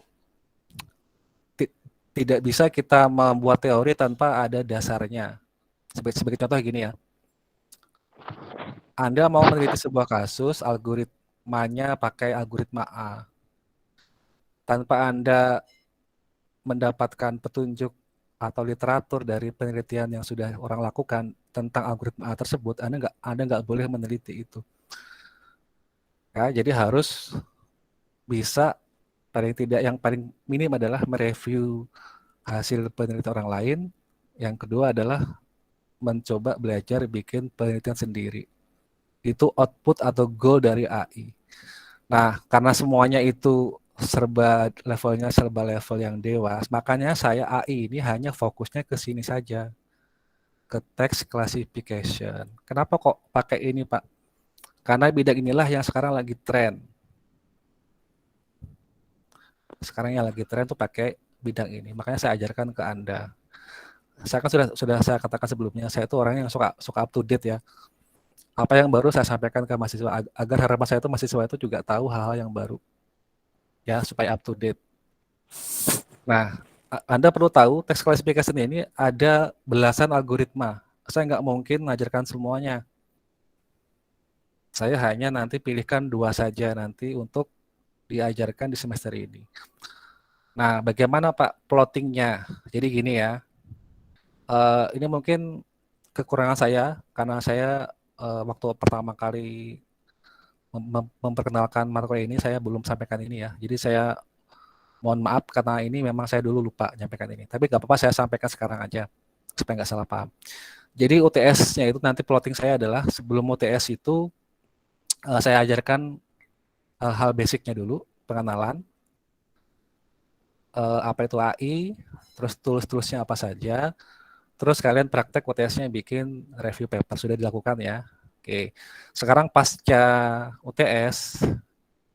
tidak bisa kita membuat teori tanpa ada dasarnya. Sebagai contoh gini ya. Anda mau meneliti sebuah kasus, algoritmanya pakai algoritma A. Tanpa Anda mendapatkan petunjuk atau literatur dari penelitian yang sudah orang lakukan tentang algoritma A tersebut, Anda nggak boleh meneliti itu. Ya, jadi harus bisa yang paling minim adalah mereview hasil penelitian orang lain. Yang kedua adalah mencoba belajar bikin penelitian sendiri. Itu output atau goal dari AI. Nah, karena semuanya itu levelnya serba level yang dewas, makanya saya AI ini hanya fokusnya ke sini saja, ke text classification. Kenapa kok pakai ini, Pak? Karena bidang inilah yang sekarang lagi tren. Sekarang yang lagi tren tuh pakai bidang ini. Makanya saya ajarkan ke Anda. Saya kan sudah saya katakan sebelumnya, saya itu orang yang suka up to date ya. Apa yang baru saya sampaikan ke mahasiswa agar harapan saya itu mahasiswa itu juga tahu hal-hal yang baru. Ya, supaya up to date. Nah, Anda perlu tahu text classification ini ada belasan algoritma. Saya nggak mungkin mengajarkan semuanya. Saya hanya nanti pilihkan 2 saja nanti untuk diajarkan di semester ini. Nah, bagaimana Pak plottingnya? Jadi gini ya, ini mungkin kekurangan saya karena saya waktu pertama kali memperkenalkan mata kuliah ini saya belum sampaikan ini ya. Jadi saya mohon maaf karena ini memang saya dulu lupa menyampaikan ini. Tapi nggak apa-apa saya sampaikan sekarang aja supaya nggak salah paham. Jadi UTS-nya itu nanti plotting saya adalah sebelum UTS itu saya ajarkan hal basicnya dulu, pengenalan, apa itu AI, terus tools-toolsnya apa saja, terus kalian praktek UTS-nya bikin review paper, sudah dilakukan ya. Oke, sekarang pasca UTS,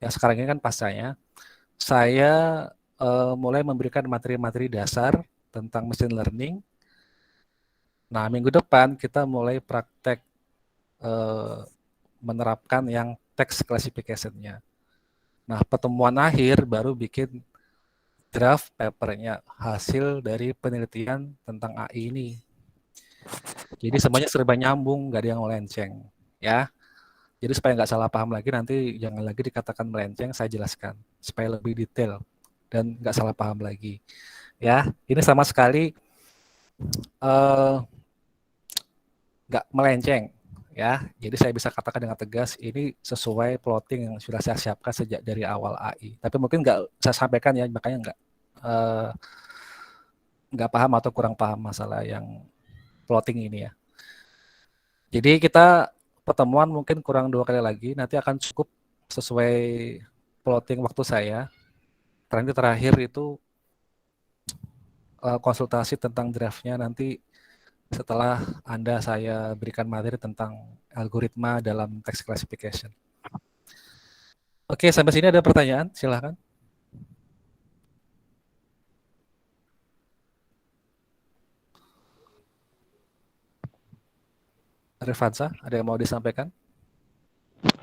ya sekarang ini kan pascanya, saya mulai memberikan materi-materi dasar tentang machine learning. Nah, minggu depan kita mulai praktek menerapkan yang text classification-nya. Nah, pertemuan akhir baru bikin draft papernya, hasil dari penelitian tentang AI ini. Jadi semuanya serba nyambung, nggak ada yang melenceng. Ya, jadi supaya nggak salah paham lagi, nanti jangan lagi dikatakan melenceng, saya jelaskan. Supaya lebih detail dan nggak salah paham lagi. Ya, ini sama sekali nggak melenceng. Ya, jadi saya bisa katakan dengan tegas ini sesuai plotting yang sudah saya siapkan sejak dari awal AI. Tapi mungkin nggak saya sampaikan ya, makanya nggak paham atau kurang paham masalah yang plotting ini ya. Jadi kita pertemuan mungkin kurang 2 kali lagi, nanti akan cukup sesuai plotting waktu saya. Terakhir itu konsultasi tentang draftnya nanti setelah saya berikan materi tentang algoritma dalam text classification. Oke, sampai sini ada pertanyaan? Silahkan. Revansa, ada yang mau disampaikan?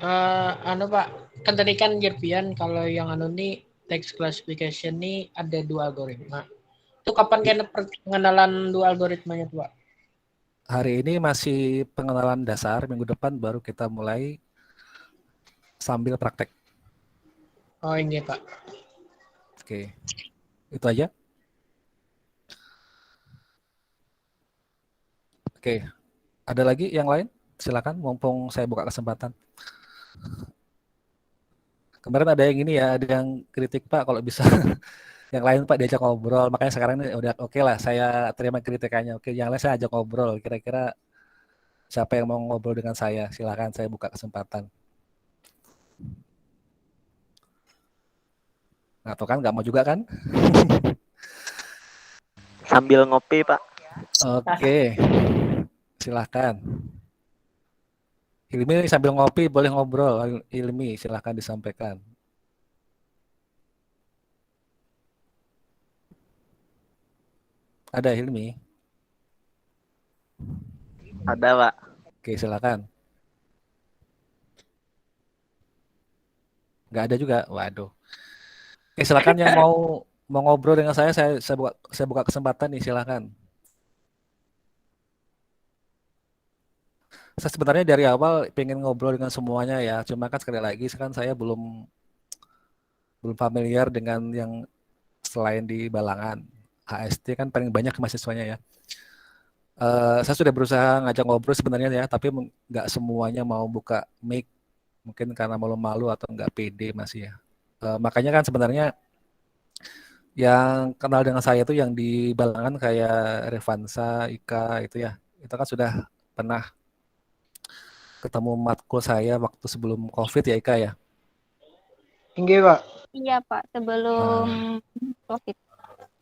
Pak, kan tadi kan Jervian kalau yang nih text classification nih ada 2 algoritma. Itu kapan kena pengenalan 2 algoritmanya tuh, Pak? Hari ini masih pengenalan dasar, minggu depan baru kita mulai sambil praktek. Oh ini Pak. Oke, itu aja. Oke, ada lagi yang lain? Silakan, mumpung saya buka kesempatan. Kemarin ada yang ini ya, ada yang kritik Pak kalau bisa yang lain Pak diajak ngobrol. Makanya sekarang ini udah oke lah, saya terima kritikannya. Oke, yang lain saya ajak ngobrol. Kira-kira siapa yang mau ngobrol dengan saya? Silakan, saya buka kesempatan. Nah, tuh kan nggak mau juga kan? Sambil ngopi, Pak. Oke, silakan. Hilmi sambil ngopi boleh ngobrol. Hilmi, silakan disampaikan. Ada Hilmi? Ada, Pak. Oke, silakan. Nggak ada juga. Waduh. Oke, silakan yang mau ngobrol dengan saya buka kesempatan nih, silakan. Saya sebenarnya dari awal pengen ngobrol dengan semuanya ya, cuma kan sekali lagi kan saya belum familiar dengan yang selain di Balangan. HST kan paling banyak mahasiswanya ya. Saya sudah berusaha ngajak ngobrol sebenarnya ya, tapi nggak semuanya mau buka mic, mungkin karena malu-malu atau nggak pede masih ya. Makanya kan sebenarnya yang kenal dengan saya itu yang di Balangan kayak Revansa, Ika itu ya, itu kan sudah pernah ketemu matkul saya waktu sebelum COVID ya Ika ya. Tinggi Pak. Iya Pak, sebelum COVID.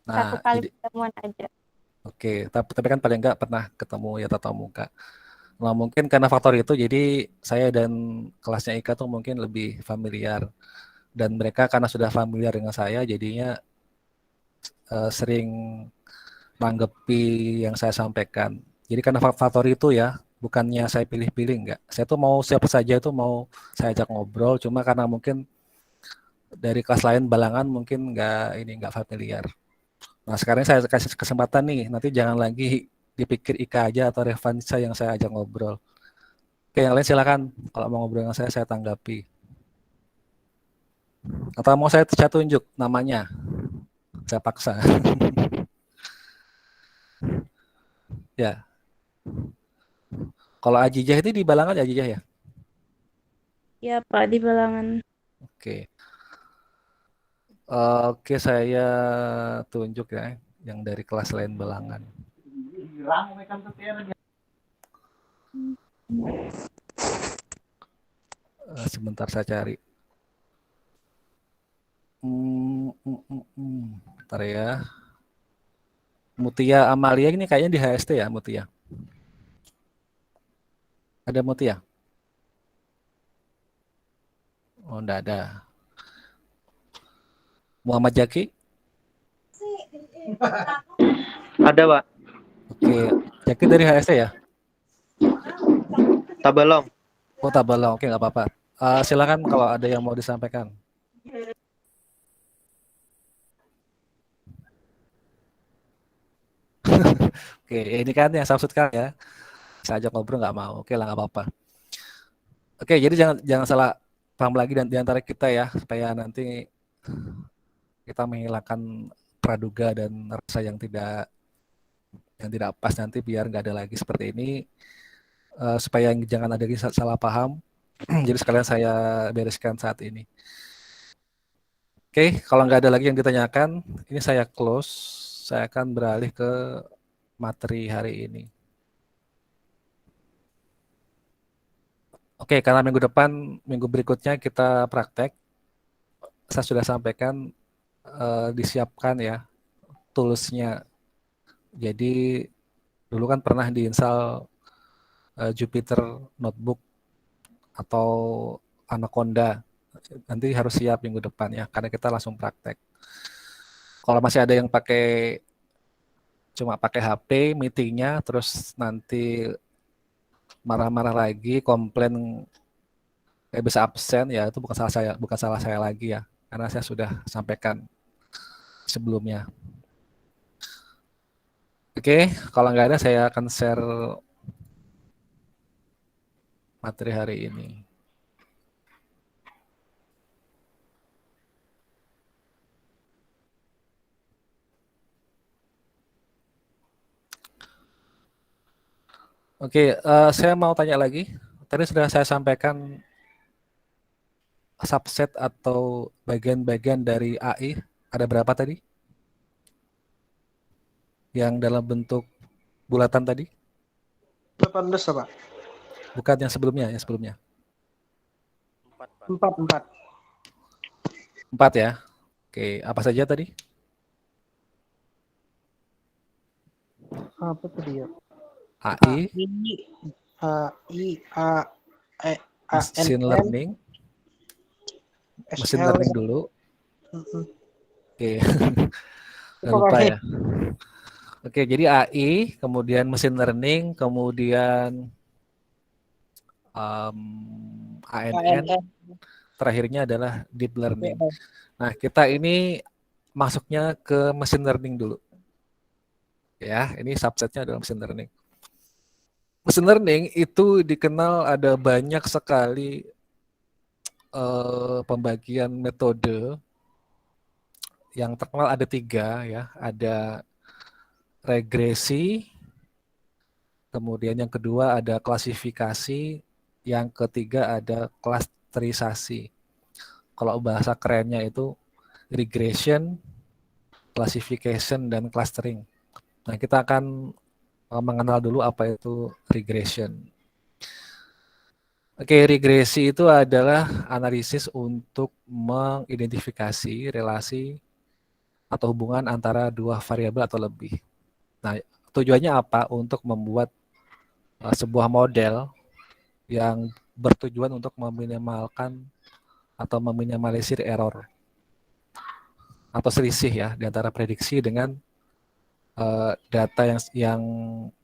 Satu Nah, kali jadi pertemuan aja. oke, tapi kan paling nggak pernah ketemu ya tatap muka. Nah, mungkin karena faktor itu, jadi saya dan kelasnya Ika tuh mungkin lebih familiar. Dan mereka karena sudah familiar dengan saya, jadinya sering nanggepi yang saya sampaikan. Jadi karena faktor itu ya, bukannya saya pilih-pilih, enggak. Saya tuh mau siapa saja itu mau saya ajak ngobrol, cuma karena mungkin dari kelas lain Balangan mungkin nggak familiar. Nah, sekarang saya kasih kesempatan nih, nanti jangan lagi dipikir Ika aja atau Revansa yang saya ajak ngobrol. Oke, yang lain silakan. Kalau mau ngobrol dengan saya tanggapi. Atau mau saya tunjuk namanya? Saya paksa. Ya. Kalau Ajijah itu di Balangan Ajijah ya? Ya Pak, di Balangan. Oke. Oke, saya tunjuk ya yang dari kelas lain Balangan. Sebentar saya cari. Bentar ya. Mutia Amalia ini kayaknya di HST ya, Mutia. Ada Mutia? Oh, enggak ada. Muhammad Jaki? Ada, Pak. Oke, Jaki dari HST ya? Tabalong. Oh, Tabalong. Oke, nggak apa-apa. Silakan kalau ada yang mau disampaikan. Oke, ini kan yang saya maksudkan ya. Saya ajak ngobrol nggak mau. Oke lah, nggak apa-apa. Oke, jadi jangan salah paham lagi dan diantara kita ya, supaya nanti kita menghilangkan praduga dan rasa yang tidak pas nanti biar nggak ada lagi seperti ini. Supaya jangan ada lagi salah paham. Jadi sekalian saya bereskan saat ini. Oke, kalau nggak ada lagi yang ditanyakan, ini saya close. Saya akan beralih ke materi hari ini. Oke, karena minggu berikutnya kita praktek, saya sudah sampaikan disiapkan ya toolsnya. Jadi dulu kan pernah diinstal Jupyter Notebook atau Anaconda. Nanti harus siap minggu depan ya, karena kita langsung praktek. Kalau masih ada yang cuma pakai HP meetingnya, terus nanti marah-marah lagi, komplain bisa absen, ya itu bukan salah saya lagi ya, karena saya sudah sampaikan sebelumnya. Oke, kalau nggak ada saya akan share materi hari ini. Oke, saya mau tanya lagi. Tadi sudah saya sampaikan subset atau bagian-bagian dari AI. Ada berapa tadi? Yang dalam bentuk bulatan tadi? 18 Pak. Bukan yang sebelumnya, yang sebelumnya. 4. 4 ya. Oke, apa saja tadi? Apa tadi ya? AI, machine ANN, learning, machine SL. learning dulu. Oke, nggak lupa ya. Oke, jadi AI, kemudian machine learning, kemudian ANN, terakhirnya adalah deep learning. Nah, kita ini masuknya ke machine learning dulu. Ya, ini subsetnya adalah machine learning. Machine learning itu dikenal ada banyak sekali pembagian metode. Yang terkenal ada 3 ya, ada regresi, kemudian yang kedua ada klasifikasi, yang ketiga ada klasterisasi. Kalau bahasa kerennya itu regression, classification, dan clustering. Nah, kita akan mengenal dulu apa itu regression. Oke, regresi itu adalah analisis untuk mengidentifikasi relasi atau hubungan antara 2 variabel atau lebih. Nah, tujuannya apa? Untuk membuat sebuah model yang bertujuan untuk meminimalkan atau meminimalisir error atau selisih ya di antara prediksi dengan data yang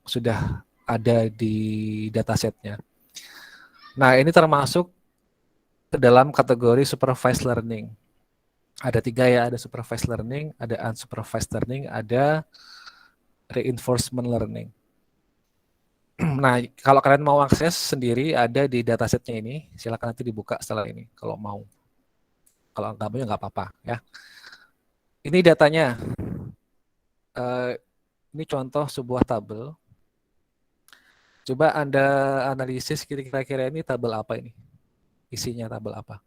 sudah ada di datasetnya. Nah, ini termasuk ke dalam kategori supervised learning. Ada 3 ya, ada supervised learning, ada unsupervised learning, ada reinforcement learning. Nah, kalau kalian mau akses sendiri ada di datasetnya ini, silakan nanti dibuka setelah ini kalau mau. Kalau nggak mau ya nggak apa-apa ya. Ini datanya. Ini contoh sebuah tabel. Coba Anda analisis kira-kira ini tabel apa ini? Isinya tabel apa?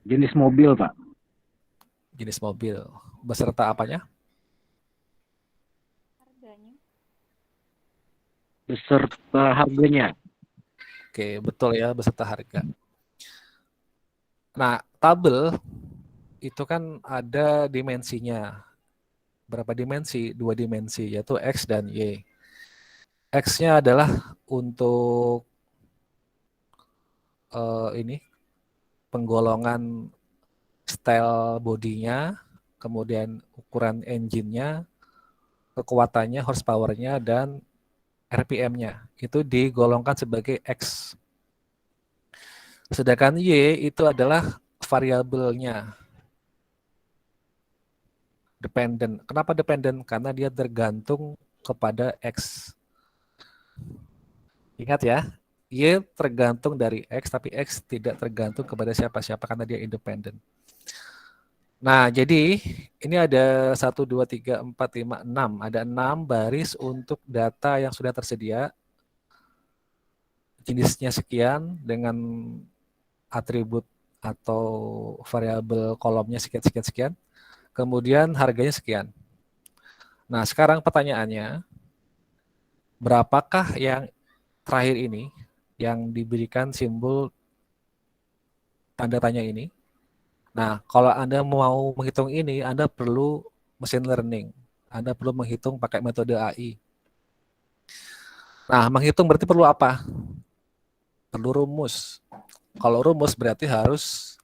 Jenis mobil, Pak. Jenis mobil. Beserta apanya? Harganya. Beserta harganya. Oke, betul ya, beserta harga. Nah, tabel itu kan ada dimensinya. Berapa dimensi? 2 dimensi, yaitu X dan Y. X-nya adalah untuk ini penggolongan style bodinya, kemudian ukuran engine-nya, kekuatannya, horsepower-nya, dan RPM-nya. Itu digolongkan sebagai X. Sedangkan Y itu adalah variabelnya. Dependent. Kenapa dependent? Karena dia tergantung kepada X. Ingat ya, Y tergantung dari X, tapi X tidak tergantung kepada siapa-siapa karena dia independen. Nah, jadi ini ada 1, 2, 3, 4, 5, 6. Ada 6 baris untuk data yang sudah tersedia. Jenisnya sekian dengan atribut atau variabel kolomnya sekian. Kemudian harganya sekian. Nah, sekarang pertanyaannya, berapakah yang terakhir ini yang diberikan simbol tanda tanya ini? Nah, kalau Anda mau menghitung ini, Anda perlu machine learning. Anda perlu menghitung pakai metode AI. Nah, menghitung berarti perlu apa? Perlu rumus. Kalau rumus berarti harus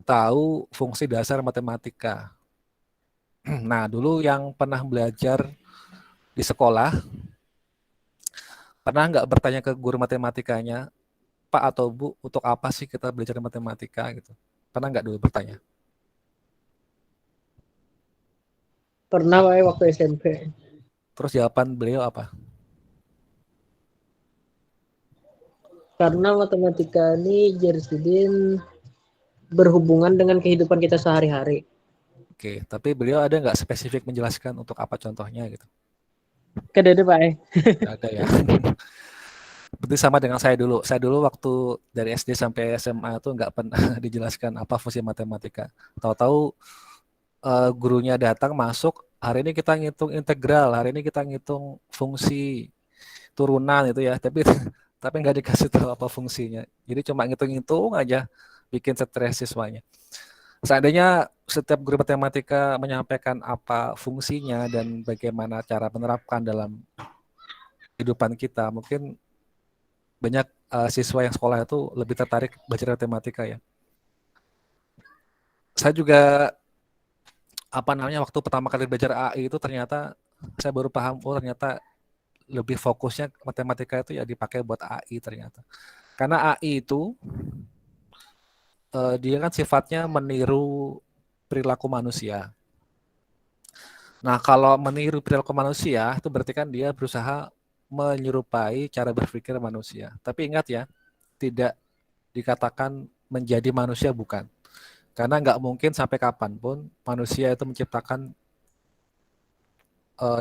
tahu fungsi dasar matematika. Nah, dulu yang pernah belajar di sekolah, pernah nggak bertanya ke guru matematikanya, Pak atau Bu, untuk apa sih kita belajar matematika gitu? Pernah nggak dulu bertanya? Pernah Pak waktu SMP. Terus jawaban beliau apa? Karena matematika ini Jarisudin berhubungan dengan kehidupan kita sehari-hari. Oke, tapi beliau ada nggak spesifik menjelaskan untuk apa contohnya gitu? Kedede Pak. Nggak ada ya. Berarti sama dengan saya dulu. Saya dulu waktu dari SD sampai SMA tuh nggak pernah dijelaskan apa fungsi matematika. Tahu-tahu gurunya datang masuk, hari ini kita ngitung integral, hari ini kita ngitung fungsi turunan itu ya, tapi tapi nggak dikasih tahu apa fungsinya. Jadi cuma ngitung-ngitung aja, bikin stres siswanya. Seandainya setiap guru matematika menyampaikan apa fungsinya dan bagaimana cara menerapkan dalam kehidupan kita, mungkin banyak siswa yang sekolah itu lebih tertarik belajar matematika ya. Saya juga waktu pertama kali belajar AI itu ternyata saya baru paham, oh ternyata lebih fokusnya matematika itu ya dipakai buat AI ternyata. Karena AI itu dia kan sifatnya meniru perilaku manusia. Nah, kalau meniru perilaku manusia itu berarti kan dia berusaha menyerupai cara berpikir manusia. Tapi ingat ya, tidak dikatakan menjadi manusia bukan. Karena nggak mungkin sampai kapanpun manusia itu menciptakan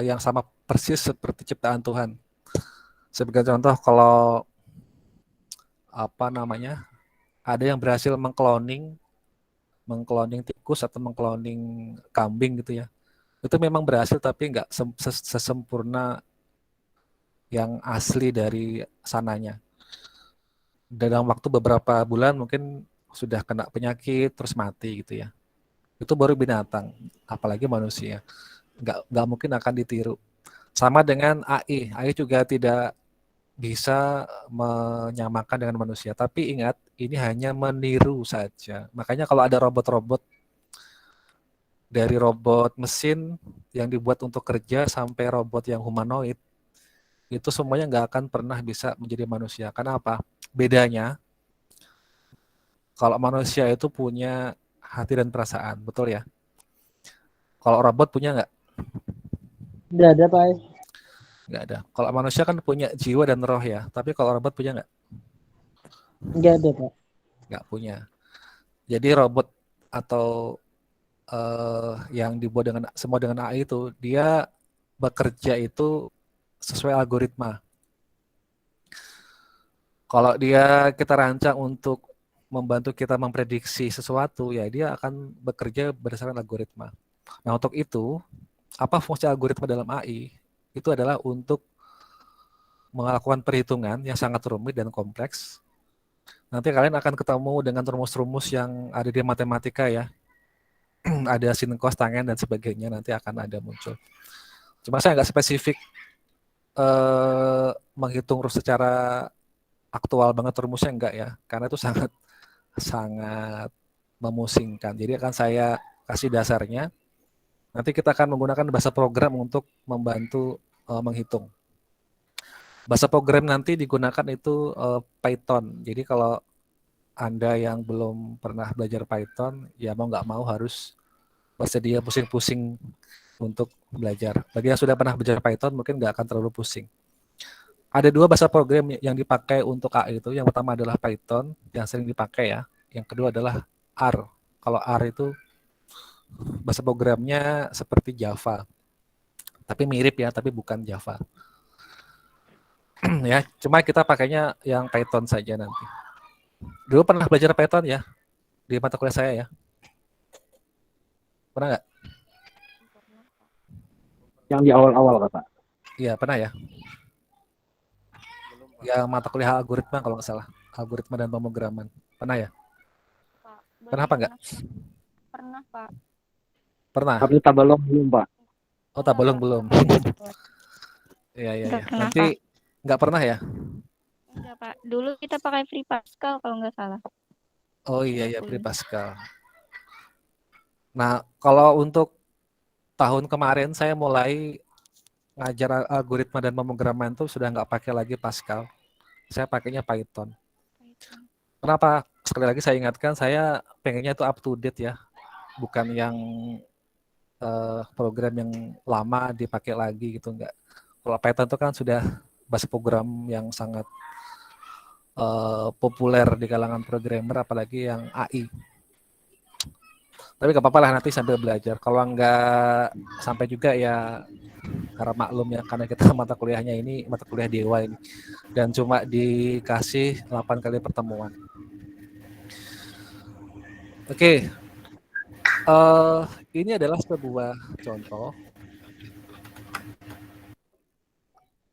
yang sama persis seperti ciptaan Tuhan. Sebagai contoh, kalau ada yang berhasil mengkloning tikus atau mengkloning kambing gitu ya. Itu memang berhasil tapi nggak sesempurna yang asli dari sananya. Dalam waktu beberapa bulan mungkin sudah kena penyakit terus mati gitu ya. Itu baru binatang, apalagi manusia. Nggak mungkin akan ditiru. Sama dengan AI. AI juga tidak bisa menyamakan dengan manusia. Tapi ingat, ini hanya meniru saja. Makanya kalau ada robot-robot, dari robot mesin yang dibuat untuk kerja sampai robot yang humanoid, itu semuanya nggak akan pernah bisa menjadi manusia. Karena apa? Bedanya, kalau manusia itu punya hati dan perasaan, betul ya? Kalau robot punya nggak? Nggak ada Pak. Nggak ada. Kalau manusia kan punya jiwa dan roh ya, tapi kalau robot punya nggak? Nggak ada Pak. Nggak punya. Jadi robot atau yang dibuat dengan semua dengan AI itu, dia bekerja itu sesuai algoritma. Kalau kita rancang untuk membantu kita memprediksi sesuatu, ya dia akan bekerja berdasarkan algoritma. Nah, untuk itu, apa fungsi algoritma dalam AI? Itu adalah untuk melakukan perhitungan yang sangat rumit dan kompleks. Nanti kalian akan ketemu dengan rumus-rumus yang ada di matematika ya. Ada sin, cos, tangen, dan sebagainya nanti akan ada muncul. Cuma saya nggak spesifik menghitung secara aktual banget rumusnya enggak ya, karena itu sangat memusingkan. Jadi akan saya kasih dasarnya. Nanti kita akan menggunakan bahasa program untuk membantu menghitung. Bahasa program nanti digunakan itu Python. Jadi kalau Anda yang belum pernah belajar Python, ya mau nggak mau harus bersedia pusing-pusing untuk belajar. Bagi yang sudah pernah belajar Python mungkin nggak akan terlalu pusing. Ada dua bahasa program yang dipakai untuk AI itu. Yang pertama adalah Python, yang sering dipakai ya. Yang kedua adalah R. Kalau R itu bahasa programnya seperti Java. Tapi mirip ya, tapi bukan Java. Ya, cuma kita pakainya yang Python saja nanti. Dulu pernah belajar Python ya di mata kuliah saya ya. Pernah nggak? Yang di awal-awal, Pak. Iya, pernah ya. Yang mata kuliah algoritma kalau nggak salah. Algoritma dan pemrograman. Pernah ya? Pak. Kenapa nggak? Pernah, Pak. Pernah? Tapi tabelong belum, Pak. Oh, tabelong belum. Iya, iya, Enggak iya. pernah, Nanti Pak. nggak pernah ya? Enggak, Pak. Dulu kita pakai Free Pascal kalau nggak salah. Oh iya, iya, Free Pascal. Nah, kalau untuk tahun kemarin saya mulai ngajar algoritma dan pemrograman itu sudah nggak pakai lagi Pascal. Saya pakainya Python. Kenapa? Sekali lagi saya ingatkan, saya pengennya itu up to date ya, bukan yang program yang lama dipakai lagi gitu, enggak. Kalau Python itu kan sudah bahasa program yang sangat populer di kalangan programmer, apalagi yang AI. Tapi gak apa-apa lah, nanti sambil belajar. Kalau nggak sampai juga ya, karena maklum ya, karena kita mata kuliahnya ini mata kuliah dewa ini, dan cuma dikasih 8 kali pertemuan. Oke, ini adalah sebuah contoh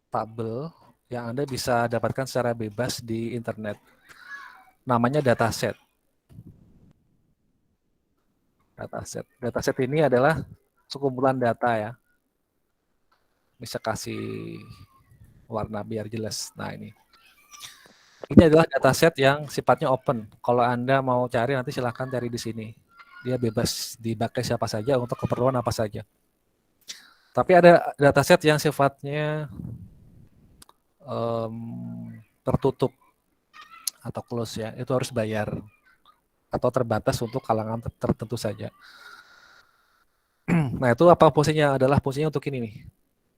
tabel yang Anda bisa dapatkan secara bebas di internet. Namanya dataset. Dataset ini adalah sekumpulan data ya. Bisa kasih warna biar jelas. Nah, ini adalah dataset yang sifatnya open. Kalau Anda mau cari, nanti silahkan cari di sini. Dia bebas dipakai siapa saja untuk keperluan apa saja. Tapi ada dataset yang sifatnya tertutup atau close ya. Itu harus bayar atau terbatas untuk kalangan tertentu saja. Nah, itu apa fungsinya? Adalah fungsinya untuk ini nih.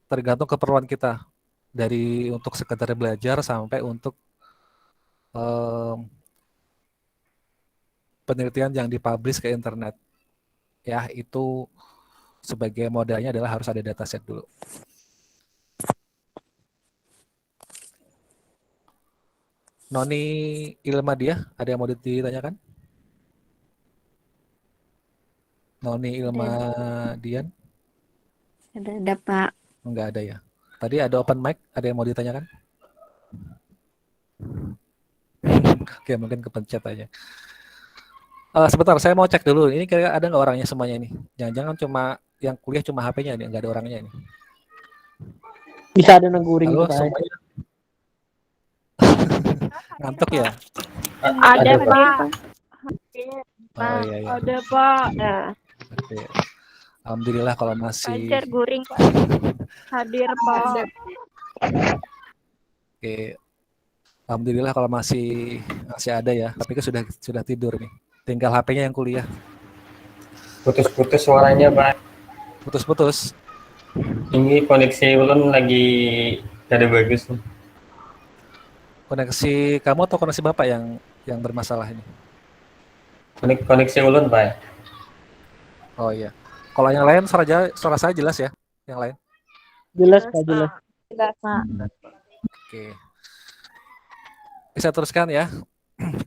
Tergantung keperluan kita. Dari untuk sekedar belajar sampai untuk penelitian yang dipublish ke internet. Ya, itu sebagai modalnya adalah harus ada dataset dulu. Noni Ilma dia, ada yang mau ditanyakan? Noni Ilma Dian? Ada, Pak. Enggak ada ya. Tadi ada open mic, ada yang mau ditanyakan? Oke, mungkin kepencet aja. Sebentar, saya mau cek dulu. Ini kira-kira ada nggak orangnya semuanya ini? Jangan-jangan cuma yang kuliah cuma HP-nya ini, nggak ada orangnya ini. Bisa ada neguring Halo, Pak. semuanya. Ngantuk ya? Ada, Pak. Oh iya, iya. Ada, Pak. Oke. Alhamdulillah kalau masih. Fajar Guring, Pak. Hadir, Pak. Oke. Alhamdulillah kalau masih ada ya. Tapi kan sudah tidur nih. Tinggal HP-nya yang kuliah. Putus-putus suaranya, Pak. Putus-putus. Ini koneksi ulun lagi kada bagus nih. Koneksi kamu atau koneksi Bapak yang bermasalah ini? Koneksi ulun, Pak. Oh iya. Kalau yang lain suara saya jelas ya? Yang lain? Jelas Pak, jelas. Jelas, Pak. Oke. Bisa teruskan ya.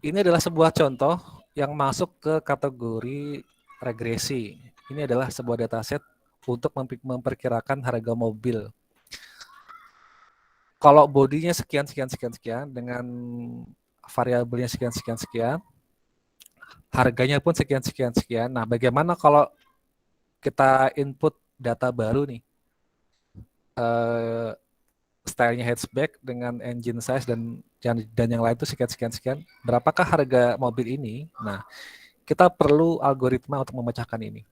Ini adalah sebuah contoh yang masuk ke kategori regresi. Ini adalah sebuah dataset untuk memperkirakan harga mobil. Kalau bodinya sekian dengan variabelnya sekian, harganya pun sekian. Nah, bagaimana kalau kita input data baru nih? Stylenya hatchback dengan engine size dan yang lain itu sekian. Berapakah harga mobil ini? Nah, kita perlu algoritma untuk memecahkan ini.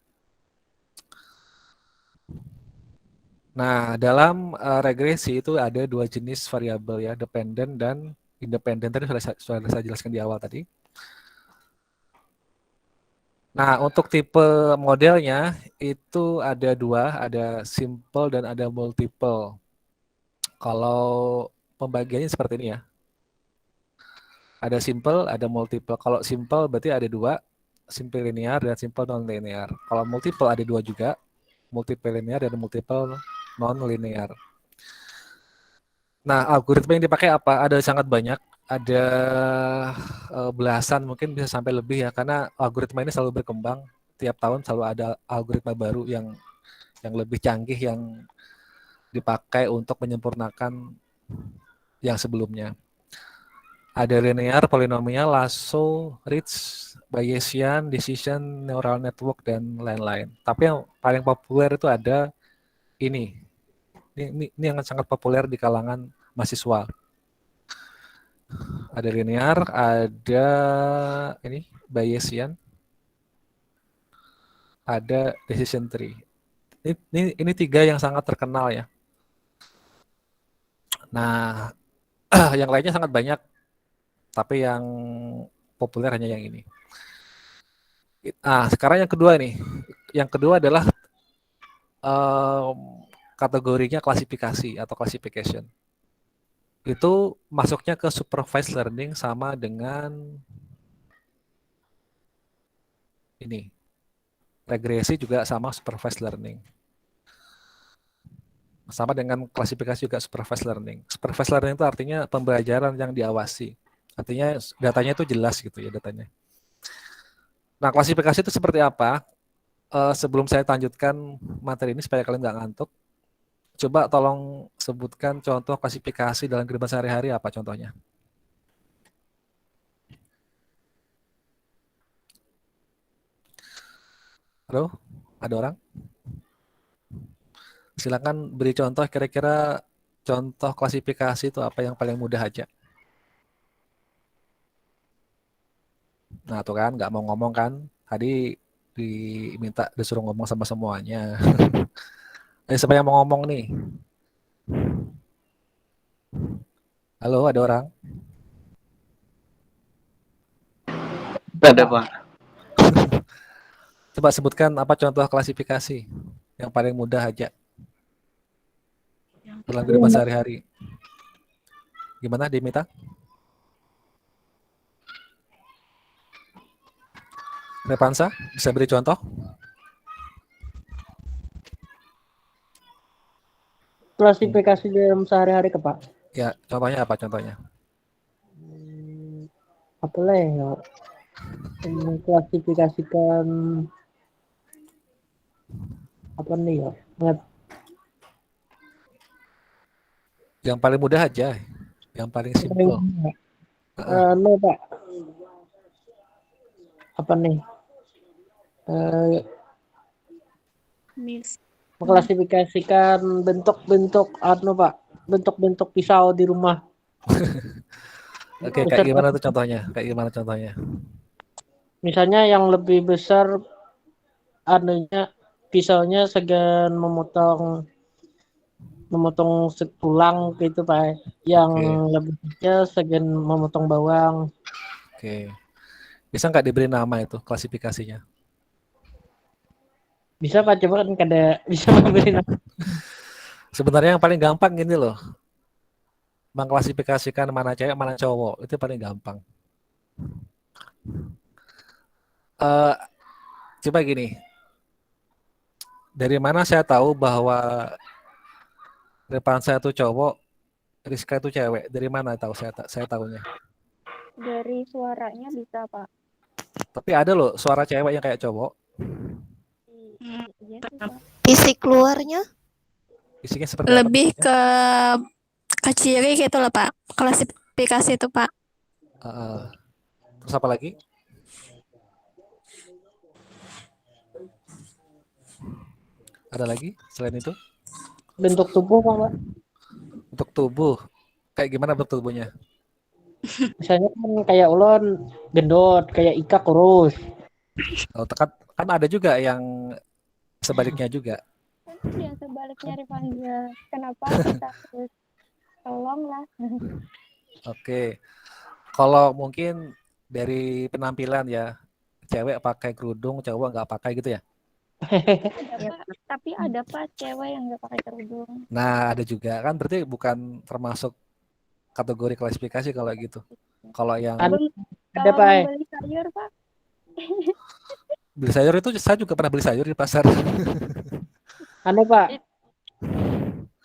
Nah, dalam regresi itu ada dua jenis variabel ya, dependent dan independent. Tadi sudah saya jelaskan di awal tadi. Nah, untuk tipe modelnya itu ada dua, ada simple dan ada multiple. Kalau pembagiannya seperti ini ya. Ada simple, ada multiple. Kalau simple berarti ada dua, simple linear dan simple non-linear. Kalau multiple ada dua juga, multiple linear dan multiple non-linear. Nah, algoritma yang dipakai apa? Ada sangat banyak. Ada belasan, mungkin bisa sampai lebih ya, karena algoritma ini selalu berkembang. Tiap tahun selalu ada algoritma baru yang lebih canggih yang dipakai untuk menyempurnakan yang sebelumnya. Ada linear, polinomial, lasso, ridge, Bayesian, decision, neural network, dan lain-lain. Tapi yang paling populer itu ada ini. Ini yang sangat populer di kalangan mahasiswa. Ada linear, ada ini Bayesian, ada decision tree. Ini tiga yang sangat terkenal ya. Nah, yang lainnya sangat banyak, tapi yang populer hanya yang ini. Nah, sekarang yang kedua nih. Yang kedua adalah kategorinya klasifikasi atau classification. Itu masuknya ke supervised learning sama dengan ini. Regresi juga sama supervised learning. Sama dengan klasifikasi juga supervised learning. Supervised learning itu artinya pembelajaran yang diawasi. Artinya datanya itu jelas gitu ya datanya. Nah, klasifikasi itu seperti apa? Sebelum saya lanjutkan materi ini supaya kalian nggak ngantuk, coba tolong sebutkan contoh klasifikasi dalam kehidupan sehari-hari apa contohnya? Halo, ada orang? Silakan beri contoh kira-kira contoh klasifikasi itu apa yang paling mudah aja. Nah, tuh kan nggak mau ngomong kan? Tadi disuruh ngomong sama semuanya. Siapa yang mau ngomong nih? Halo, ada orang? Ada, Pak. Coba sebutkan apa contoh klasifikasi yang paling mudah aja dalam kehidupan sehari-hari. Gimana, Dimita? Repansa, bisa beri contoh? Klasifikasi dalam sehari-hari ke Pak. Ya, contohnya apa contohnya? Apa lah ya? Mengklasifikasikan apa nih ya? Yang paling mudah aja, yang paling simple. No, Pak. Apa nih? Mengklasifikasikan bentuk-bentuk Pak, bentuk-bentuk pisau di rumah. Oke, kayak gimana tuh contohnya? Kayak gimana contohnya? Misalnya yang lebih besar pisaunya segan memotong tulang gitu Pak. Yang lebih kecil segan memotong bawang. Oke. Bisa nggak diberi nama itu klasifikasinya? Bisa Pak, coba kan kada bisa memberi nama. Sebenarnya yang paling gampang gini loh. Mengklasifikasikan mana cewek, mana cowok. Itu paling gampang. Coba gini. Dari mana saya tahu bahwa depan saya itu cowok, Rizka itu cewek? Dari mana tahu saya tahunya? Dari suaranya bisa, Pak. Tapi ada loh suara cewek yang kayak cowok. Iya sih, Pak. Isi keluarnya Isinya seperti lebih apa? ke ciri gitu loh Pak. Klasifikasi itu Pak. Terus apa lagi? Ada lagi selain itu? Bentuk tubuh Pak. Bentuk tubuh. Kayak gimana bentuk tubuhnya? Misalnya kan kayak ulun gendut, kayak Ika kurus. Oh, kan ada juga yang sebaliknya juga. Yang sebaliknya Rifanza. Kenapa kita harus tolong lah. Oke. Kalau mungkin dari penampilan ya, cewek pakai kerudung, cowok nggak pakai gitu ya? Ya, tapi ada Pak cewek yang nggak pakai kerudung. Nah, ada juga kan berarti bukan termasuk kategori klasifikasi kalau gitu. Kalau yang Ada Pak. Beli sayur Pak. Beli sayur itu saya juga pernah beli sayur di pasar. Pak.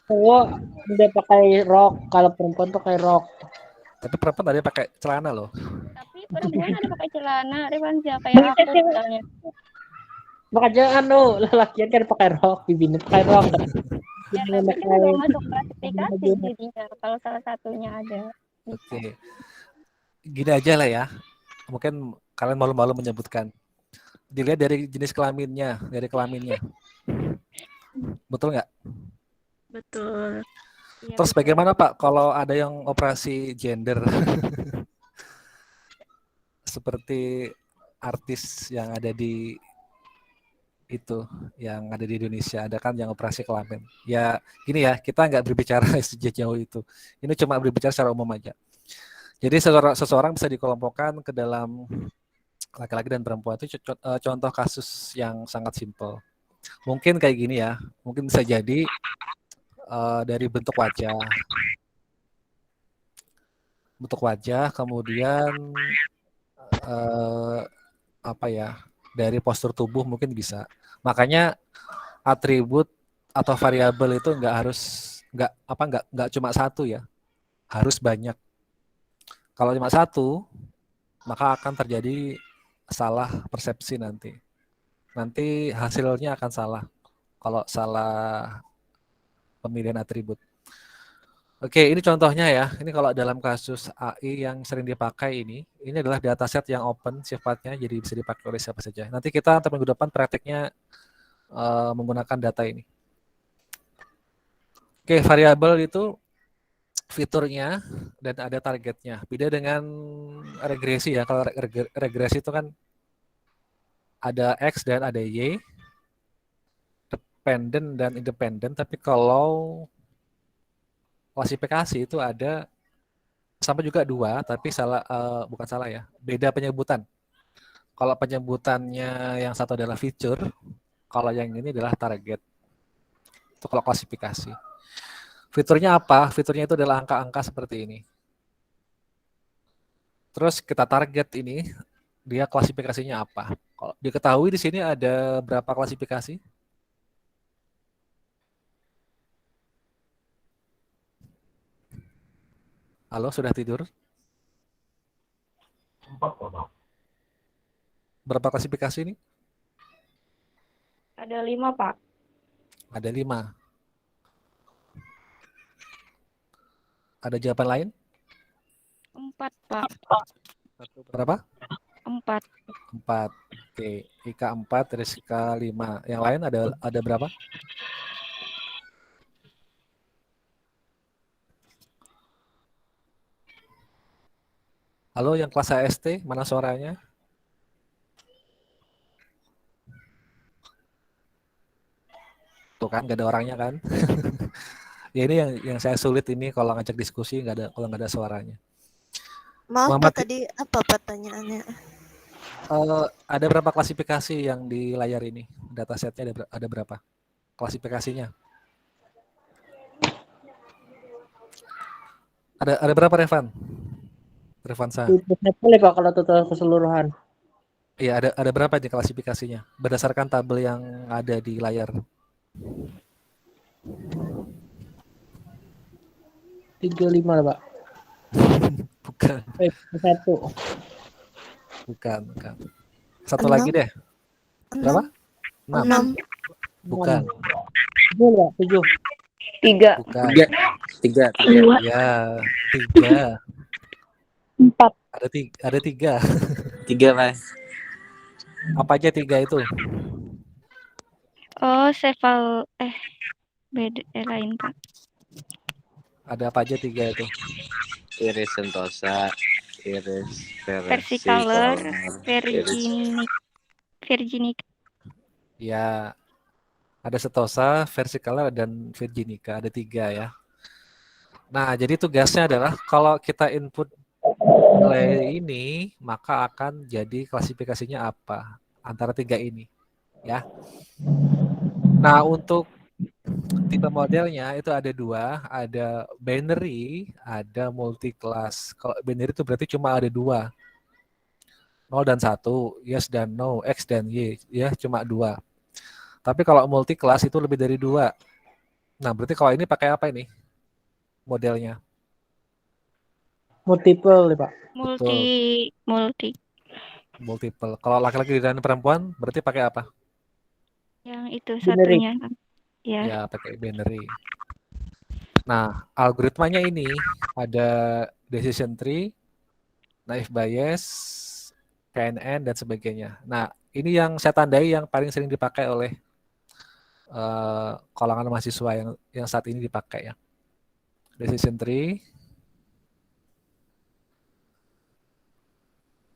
Cowok udah pakai rok, kalau perempuan pakai rok. Tapi perempuan ada yang pakai celana loh. Tapi perempuan ada pakai celana, Rifanza kayak aku misalnya. Makanya lelakian kan pakai rok, bibirnya pakai rok. Ya, tapi kan belum masuk klasifikasi jadinya kalau salah satunya ada. Oke. Gini aja lah ya. Mungkin kalian malu-malu menyebutkan. Dilihat dari jenis kelaminnya, dari kelaminnya. Betul nggak? Betul. Iya, Terus betul. bagaimana Pak kalau ada yang operasi gender? Seperti artis yang ada di itu, yang ada di Indonesia, ada kan yang operasi kelamin. Ya gini ya, kita nggak berbicara sejauh itu. Ini cuma berbicara secara umum aja. Jadi seseorang bisa dikelompokkan ke dalam laki-laki dan perempuan. Itu contoh kasus yang sangat simpel. Mungkin kayak gini ya, mungkin bisa jadi dari bentuk wajah, kemudian apa ya, dari postur tubuh mungkin bisa. Makanya atribut atau variabel itu nggak cuma satu ya, harus banyak. Kalau cuma satu, maka akan terjadi salah persepsi nanti. Nanti hasilnya akan salah kalau salah pemilihan atribut. Oke, ini contohnya ya. Ini kalau dalam kasus AI yang sering dipakai ini adalah dataset yang open sifatnya, jadi bisa dipakai oleh siapa saja. Nanti kita minggu depan prakteknya menggunakan data ini. Oke, variabel itu fiturnya dan ada targetnya. Beda dengan regresi ya. Kalau regresi itu kan ada X dan ada Y, dependent dan independent. Tapi kalau klasifikasi itu ada sama juga dua, tapi bukan salah ya, beda penyebutan. Kalau penyebutannya yang satu adalah feature, kalau yang ini adalah target. Itu kalau klasifikasi. Fiturnya apa? Fiturnya itu adalah angka-angka seperti ini. Terus kita target ini, dia klasifikasinya apa? Kalau diketahui di sini ada berapa klasifikasi? Halo, sudah tidur? Berapa klasifikasi ini? Ada 5, Pak. Ada 5. Ada jawaban lain? 4, Pak. Berapa? 4. 4. Oke, Ika 4, Rizka 5. Yang lain ada berapa? Halo, yang kelas AST, mana suaranya? Tuh kan, gak ada orangnya kan? Ya ini yang saya sulit ini kalau ngajak diskusi kalau nggak ada suaranya. Maaf Muhammad, Pak, tadi apa pertanyaannya? ada berapa klasifikasi yang di layar ini? Datasetnya ada berapa klasifikasinya? Ada berapa, Revan? Revansa. Boleh Pak kalau total keseluruhan. Iya, ada berapa nih klasifikasinya? Berdasarkan tabel yang ada di layar. 35 lah Pak. Bukan. 1. Bukan. Satu lagi deh. Berapa? 6. Bukan. 7. 3. Bukan. 3. Ya, 3. 4. Ada 3. 3 Mas. Apa aja 3 itu? Oh, beda lain, Pak. Ada apa aja 3 itu? Iris sentosa, iris Versicolor, Virginica. Ya, ada setosa, versicolor, dan virginica. Ada 3 ya. Nah, jadi tugasnya adalah kalau kita input nilai ini, maka akan jadi klasifikasinya apa antara 3 ini, ya. Nah, untuk tipe modelnya itu ada 2, ada binary, ada multi-class. Kalau binary itu berarti cuma ada 2, 0 dan 1, yes dan no, X dan Y, ya cuma 2. Tapi kalau multi-class itu lebih dari 2. Nah, berarti kalau ini pakai apa ini modelnya? Multiple ya Pak. Multiple. Kalau laki-laki dan perempuan berarti pakai apa? Yang itu satunya. Ya. Ya, pakai binary. Nah, algoritmanya ini ada decision tree, naive Bayes, KNN, dan sebagainya. Nah, ini yang saya tandai yang paling sering dipakai oleh kalangan mahasiswa yang saat ini dipakai ya. Decision tree.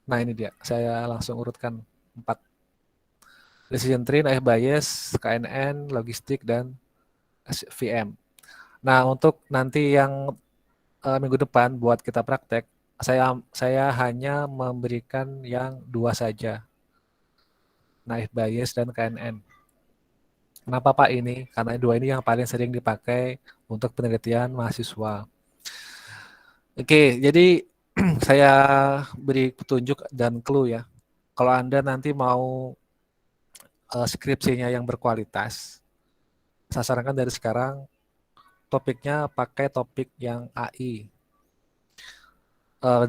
Nah, ini dia. Saya langsung urutkan 4. Decision tree, naive Bayes, KNN, logistik, dan VM. Nah, untuk nanti yang minggu depan buat kita praktek, saya hanya memberikan yang 2 saja, naive Bayes dan KNN. Kenapa Pak ini? Karena 2 ini yang paling sering dipakai untuk penelitian mahasiswa. Oke, jadi saya beri petunjuk dan clue ya. Kalau Anda nanti mau skripsinya yang berkualitas, saya sarankan dari sekarang topiknya pakai topik yang AI.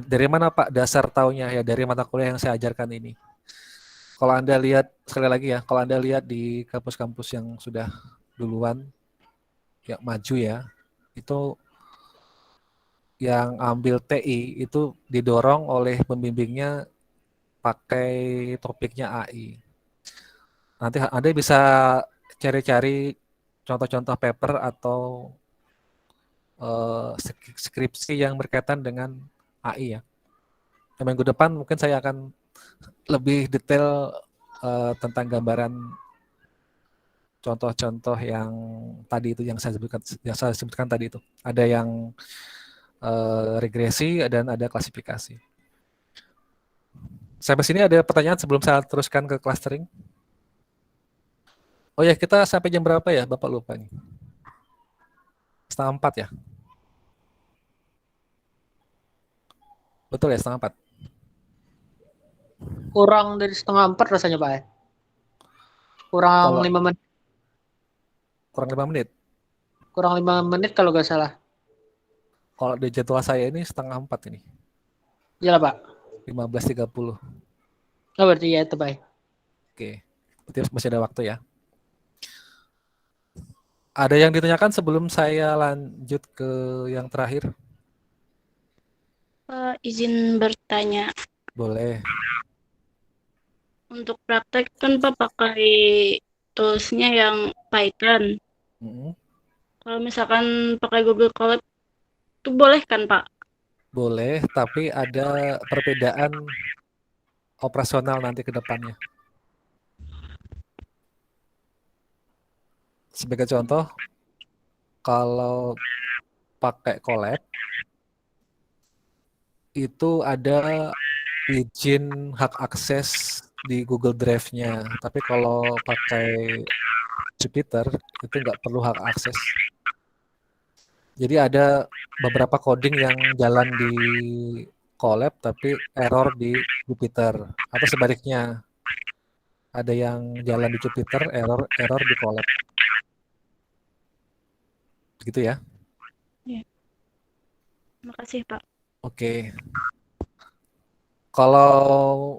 Dari mana Pak dasar taunya? Ya dari mata kuliah yang saya ajarkan ini. Kalau Anda lihat, sekali lagi ya, kalau Anda lihat di kampus-kampus yang sudah duluan, yang maju ya, itu yang ambil TI itu didorong oleh pembimbingnya pakai topiknya AI. Nanti Anda bisa cari-cari contoh-contoh paper atau skripsi yang berkaitan dengan AI ya. Minggu depan mungkin saya akan lebih detail tentang gambaran contoh-contoh yang tadi itu yang saya sebutkan tadi itu. Ada yang regresi dan ada klasifikasi. Sampai sini ada pertanyaan sebelum saya teruskan ke clustering? Oh ya, kita sampai jam berapa ya? Bapak lupa nih. 3:30 ya? Betul ya, 3:30? Kurang dari 3:30 rasanya Pak. Kurang 5 menit. Kurang 5 menit? Kurang 5 menit kalau nggak salah. Kalau di jadwal saya ini 3:30 ini. Iya Pak. 15.30. Oh, berarti ya itu Pak. Oke, berarti masih ada waktu ya. Ada yang ditanyakan sebelum saya lanjut ke yang terakhir? Izin bertanya. Boleh. Untuk praktek kan Pak pakai toolsnya yang Python. Kalau misalkan pakai Google Colab itu boleh kan Pak? Boleh, tapi ada perbedaan operasional nanti ke depannya. Sebagai contoh, kalau pakai Colab, itu ada izin hak akses di Google Drive-nya. Tapi kalau pakai Jupyter, itu nggak perlu hak akses. Jadi ada beberapa coding yang jalan di Colab, tapi error di Jupyter. Atau sebaliknya, ada yang jalan di Jupyter, error di Colab. Gitu ya. Ya. Terima kasih Pak. Oke. Kalau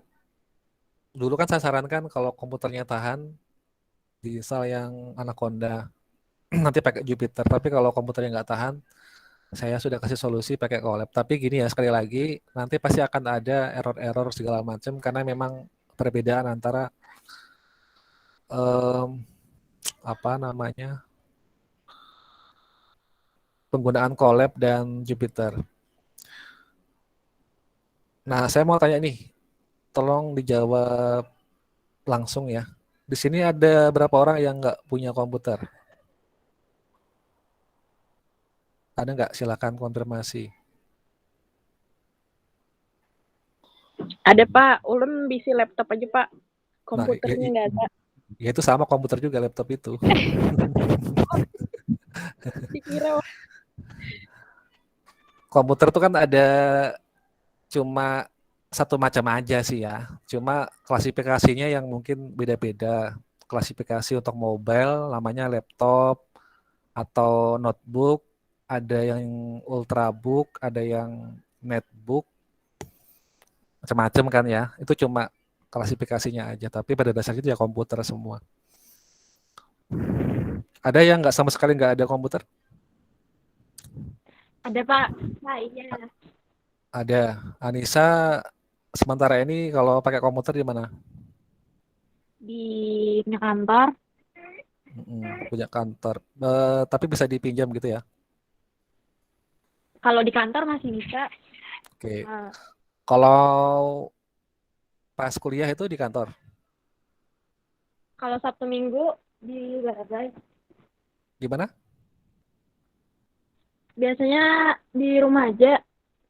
dulu kan saya sarankan kalau komputernya tahan, install yang Anaconda, nanti pakai Jupyter. Tapi kalau komputernya nggak tahan, saya sudah kasih solusi pakai Colab. Tapi gini ya, sekali lagi, nanti pasti akan ada error-error segala macam karena memang perbedaan antara apa namanya penggunaan Colab dan Jupyter. Nah, saya mau tanya nih, tolong dijawab langsung ya. Di sini ada berapa orang yang nggak punya komputer? Ada nggak? Silakan konfirmasi. Ada Pak, ulun bisi laptop aja Pak. Komputernya nggak ada. Ya itu sama komputer juga laptop itu. Dikira. Komputer tuh kan ada cuma satu macam aja sih ya. Cuma klasifikasinya yang mungkin beda-beda. Klasifikasi untuk mobile namanya laptop atau notebook, ada yang ultrabook, ada yang netbook, macam-macam kan ya. Itu cuma klasifikasinya aja, tapi pada dasarnya itu ya komputer semua. Ada yang nggak sama sekali nggak ada komputer? Ada Pak. Nah, iya. Ada. Anissa sementara ini kalau pakai komputer di mana? Di punya kantor. Punya kantor. Tapi bisa dipinjam gitu ya? Kalau di kantor masih bisa. Oke. Kalau pas kuliah itu di kantor? Kalau Sabtu Minggu di garage. Di mana? Biasanya di rumah aja.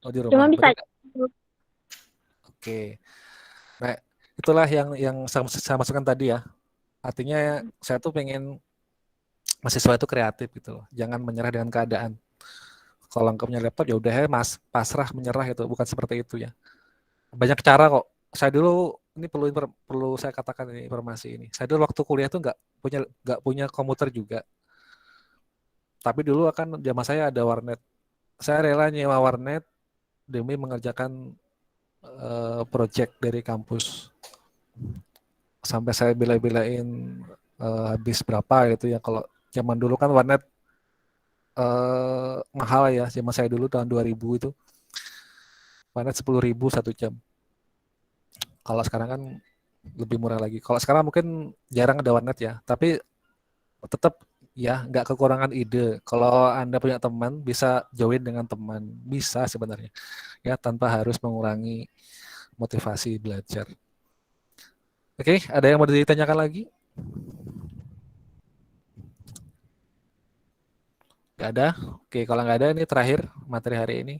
Oh, di rumah. Cuma bisa. Oke. Nah, itulah yang saya masukkan tadi ya. Artinya saya tuh pengen mahasiswa itu kreatif gitu loh. Jangan menyerah dengan keadaan. Kalau engkau punya laptop ya udah ya pasrah menyerah itu, bukan seperti itu ya. Banyak cara kok. Saya dulu ini perlu saya katakan ini informasi ini. Saya dulu waktu kuliah tuh nggak punya komputer juga. Tapi dulu akan zaman saya ada warnet. Saya rela nyewa warnet demi mengerjakan project dari kampus. Sampai saya bela-belain habis berapa gitu ya. Kalau zaman dulu kan warnet mahal ya, zaman saya dulu tahun 2000 itu. Warnet 10.000 1 jam. Kalau sekarang kan lebih murah lagi. Kalau sekarang mungkin jarang ada warnet ya, tapi tetap ya nggak kekurangan ide. Kalau Anda punya teman, bisa join dengan teman. Bisa sebenarnya. Ya, tanpa harus mengurangi motivasi belajar. Oke, ada yang mau ditanyakan lagi? Nggak ada? Oke, kalau nggak ada, ini terakhir materi hari ini.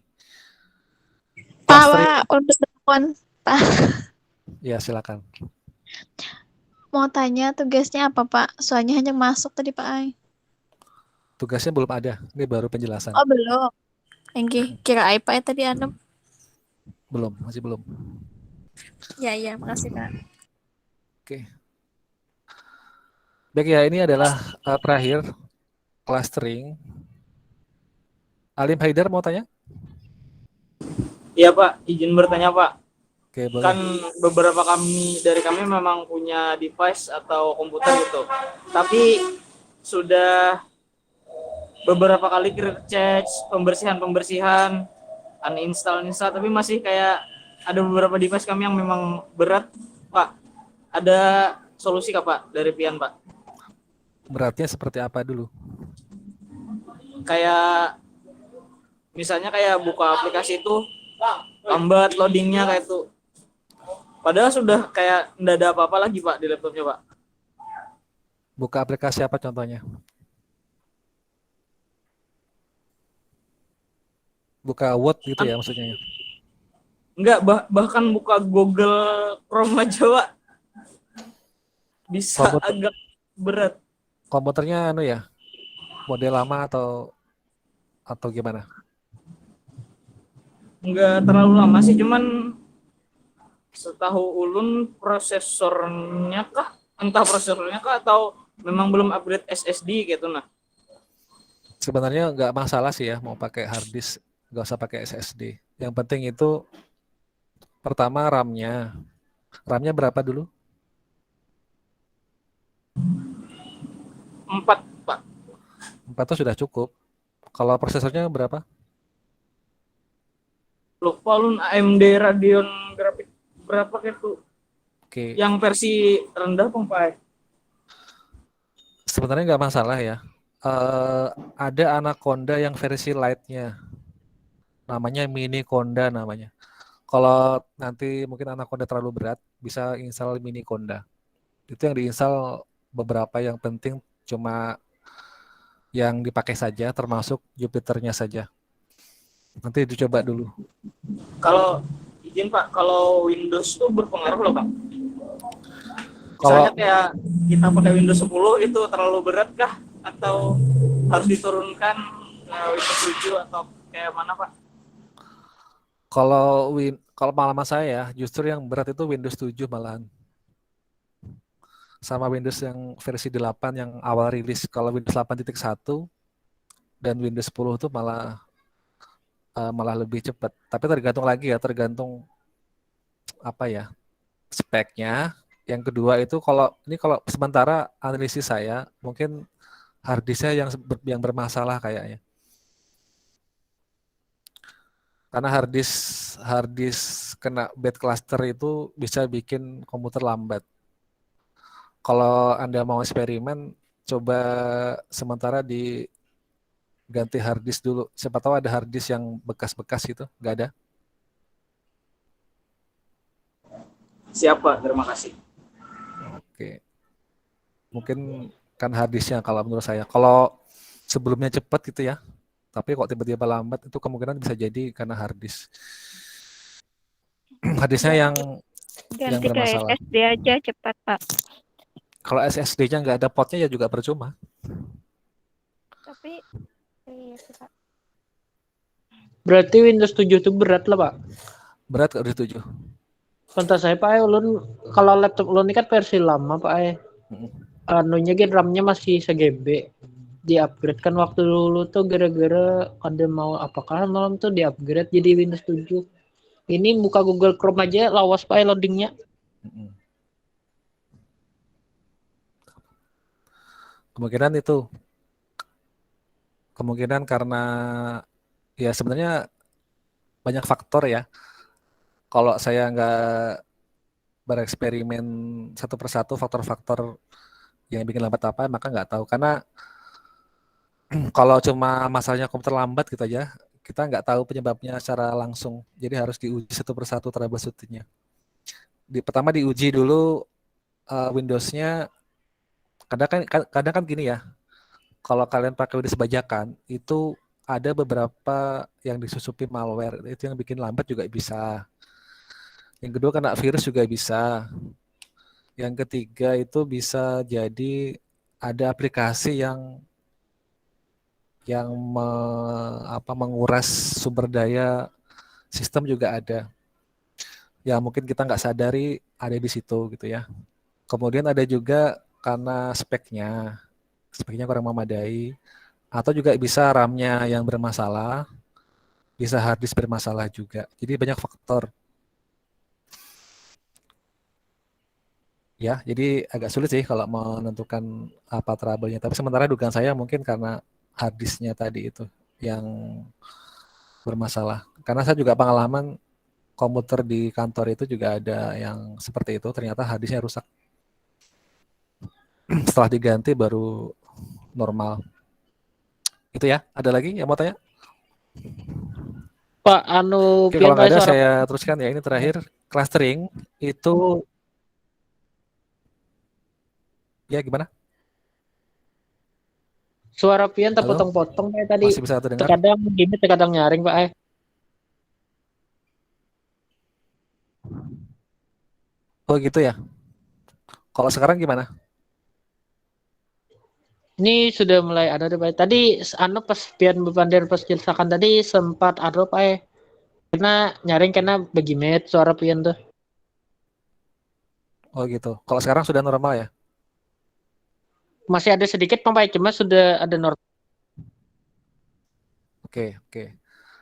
Pak, untuk telepon. Pak, Ya, silakan. mau tanya tugasnya apa, Pak? Soalnya hanya masuk tadi, Pak Ai. Tugasnya belum ada, ini baru penjelasan. Oh, belum. Enggih, kira apa ya tadi, Anem? Belum, masih belum. Ya, makasih, Kak. Oke. Baik ya, ini adalah terakhir clustering. Alim Haidar mau tanya? Iya Pak, izin bertanya Pak. Oke, boleh. Kan beberapa dari kami memang punya device atau komputer gitu. Tapi sudah beberapa kali cek pembersihan, uninstall, tapi masih kayak ada beberapa device kami yang memang berat, Pak. Ada solusi kah Pak dari Pian, Pak? Beratnya seperti apa dulu? Kayak misalnya kayak buka aplikasi itu lambat loadingnya kayak itu. Padahal sudah kayak nggak ada apa-apa lagi Pak di laptopnya Pak. Buka aplikasi apa contohnya? Buka Word gitu ya maksudnya? Enggak, bahkan buka Google Chrome aja Pak. Bisa agak berat. Komputernya ya, model lama atau gimana? Enggak terlalu lama sih, cuman setahu Ulun prosesornya kah? Entah prosesornya kah atau memang belum upgrade SSD gitu nah. Sebenarnya nggak masalah sih ya mau pakai hard disk, nggak usah pakai SSD. Yang penting itu pertama RAM-nya. RAM-nya berapa dulu? 4 Pak. 4 itu sudah cukup. Kalau prosesornya berapa? Lupa Ulun, AMD Radeon grafik berapa gitu. Oke. Yang versi rendah Pak? Sebenarnya nggak masalah ya. Ada Anaconda yang versi light-nya. Namanya Mini Conda namanya. Kalau nanti mungkin Anaconda terlalu berat, bisa install Mini Conda. Itu yang diinstal beberapa yang penting cuma yang dipakai saja, termasuk Jupiter-nya saja. Nanti dicoba dulu. Kalau izin Pak, kalau Windows tuh berpengaruh loh Pak. Kalau misalnya kayak kita pakai Windows 10 itu terlalu berat kah? Atau harus diturunkan ke Windows 7 atau kayak mana Pak? Kalau pengalaman saya justru yang berat itu Windows 7 malahan. Sama Windows yang versi 8 yang awal rilis. Kalau Windows 8.1 dan Windows 10 itu malah lebih cepat. Tapi tergantung lagi ya, tergantung apa ya speknya. Yang kedua itu kalau sementara analisis saya mungkin hard disknya yang bermasalah kayaknya. Karena hard disk kena bad cluster itu bisa bikin komputer lambat. Kalau Anda mau eksperimen, coba sementara diganti hard disk dulu. Siapa tahu ada hard disk yang bekas-bekas gitu, nggak ada. Siapa? Terima kasih. Oke. Mungkin kan hard disknya kalau menurut saya. Kalau sebelumnya cepat gitu ya, tapi kok tiba-tiba lambat itu kemungkinan bisa jadi karena hard disk. Hard disknya yang Ganti ke bermasalah. SSD aja cepat, Pak. Kalau SSD-nya nggak ada portnya ya juga percuma. Tapi iya sih, Pak. Berarti Windows 7 itu berat lah, Pak. Berat kalau Windows 7. Kontak saya Pak, ulun kalau laptop ulun ini kan versi lama Pak. Anunya kan RAM-nya masih 1 GB. Di-upgrade kan waktu dulu tuh gara-gara ada mau apakah malam tuh di-upgrade jadi Windows 7. Ini buka Google Chrome aja lawas Pak loadingnya. Kemungkinan karena ya sebenarnya banyak faktor ya. Kalau saya nggak bereksperimen satu persatu faktor-faktor yang bikin lambat apa, maka nggak tahu. Karena kalau cuma masalahnya komputer lambat gitu aja, kita nggak tahu penyebabnya secara langsung. Jadi harus diuji satu persatu troubleshooting-nya. Pertama diuji dulu Windows-nya. Kadang kan gini ya, kalau kalian pakai Windows bajakan, itu ada beberapa yang disusupi malware. Itu yang bikin lambat juga bisa. Yang kedua kena virus juga bisa. Yang ketiga itu bisa jadi ada aplikasi yang menguras sumber daya sistem juga ada. Ya mungkin kita nggak sadari ada di situ gitu ya. Kemudian ada juga karena speknya kurang memadai, atau juga bisa RAM-nya yang bermasalah, bisa hard disk bermasalah juga. Jadi banyak faktor. Ya, jadi agak sulit sih kalau menentukan apa trouble-nya. Tapi sementara dugaan saya mungkin karena hard disk-nya tadi itu yang bermasalah. Karena saya juga pengalaman komputer di kantor itu juga ada yang seperti itu. Ternyata hard disk-nya rusak. Setelah diganti baru normal. Itu ya. Ada lagi yang mau tanya? Pak, Oke, kalau nggak ada saya teruskan ya. Ini terakhir, clustering itu ya gimana? Suara pian terpotong-potong kayak tadi. Masih bisa terdengar? Terkadang gini, terkadang nyaring Pak. Oh gitu ya. Kalau sekarang gimana? Ini sudah mulai ada Pak. Tadi pas pian bepandir pas jelasakan tadi sempat ada Pak. Karena nyaring karena bagi met suara pian tuh. Oh gitu. Kalau sekarang sudah normal ya? Masih ada sedikit Pak, cuma sudah ada normal. Oke.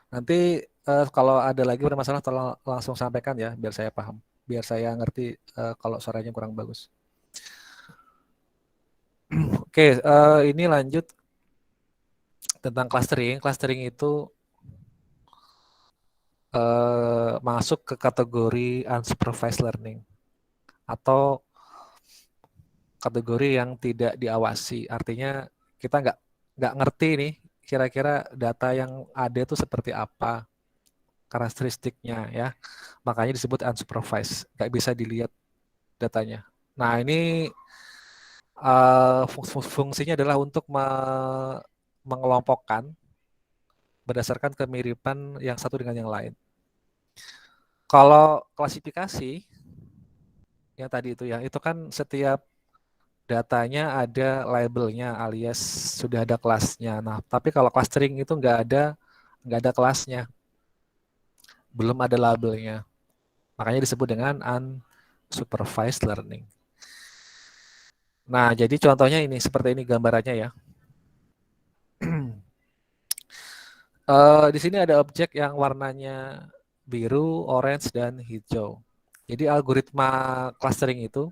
Nanti kalau ada lagi bermasalah tolong langsung sampaikan ya, biar saya paham, biar saya ngerti kalau suaranya kurang bagus. Oke, ini lanjut tentang clustering. Clustering itu masuk ke kategori unsupervised learning atau kategori yang tidak diawasi. Artinya kita nggak ngerti nih kira-kira data yang ada itu seperti apa karakteristiknya ya. Makanya disebut unsupervised, nggak bisa dilihat datanya. Nah ini fungsinya adalah untuk mengelompokkan berdasarkan kemiripan yang satu dengan yang lain. Kalau klasifikasi yang tadi itu kan setiap datanya ada labelnya alias sudah ada kelasnya. Nah, tapi kalau clustering itu nggak ada kelasnya, belum ada labelnya. Makanya disebut dengan unsupervised learning. Nah, jadi contohnya ini seperti ini gambarannya ya. Di sini ada objek yang warnanya biru, orange, dan hijau. Jadi algoritma clustering itu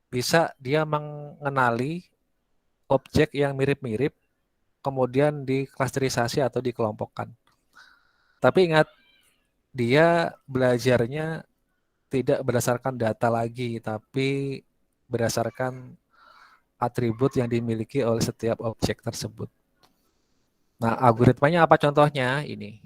bisa dia mengenali objek yang mirip-mirip, kemudian diklasterisasi atau dikelompokkan. Tapi ingat, dia belajarnya tidak berdasarkan data lagi, tapi berdasarkan atribut yang dimiliki oleh setiap objek tersebut. Nah, algoritmanya apa contohnya? Ini.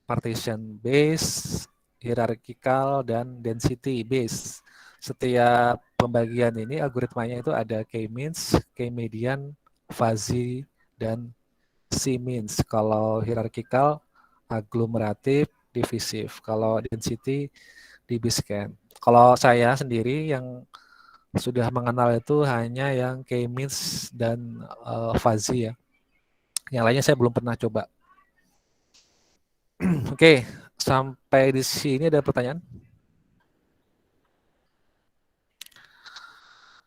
Partition based, hierarchical, dan density based. Setiap pembagian ini algoritmanya itu ada k-means, k-median, fuzzy, dan c-means. Kalau hierarchical, aglomeratif, divisif. Kalau density, DB-scan. Kalau saya sendiri yang sudah mengenal itu hanya yang k-means dan fuzzy ya. Yang lainnya saya belum pernah coba. Oke, sampai di sini ada pertanyaan?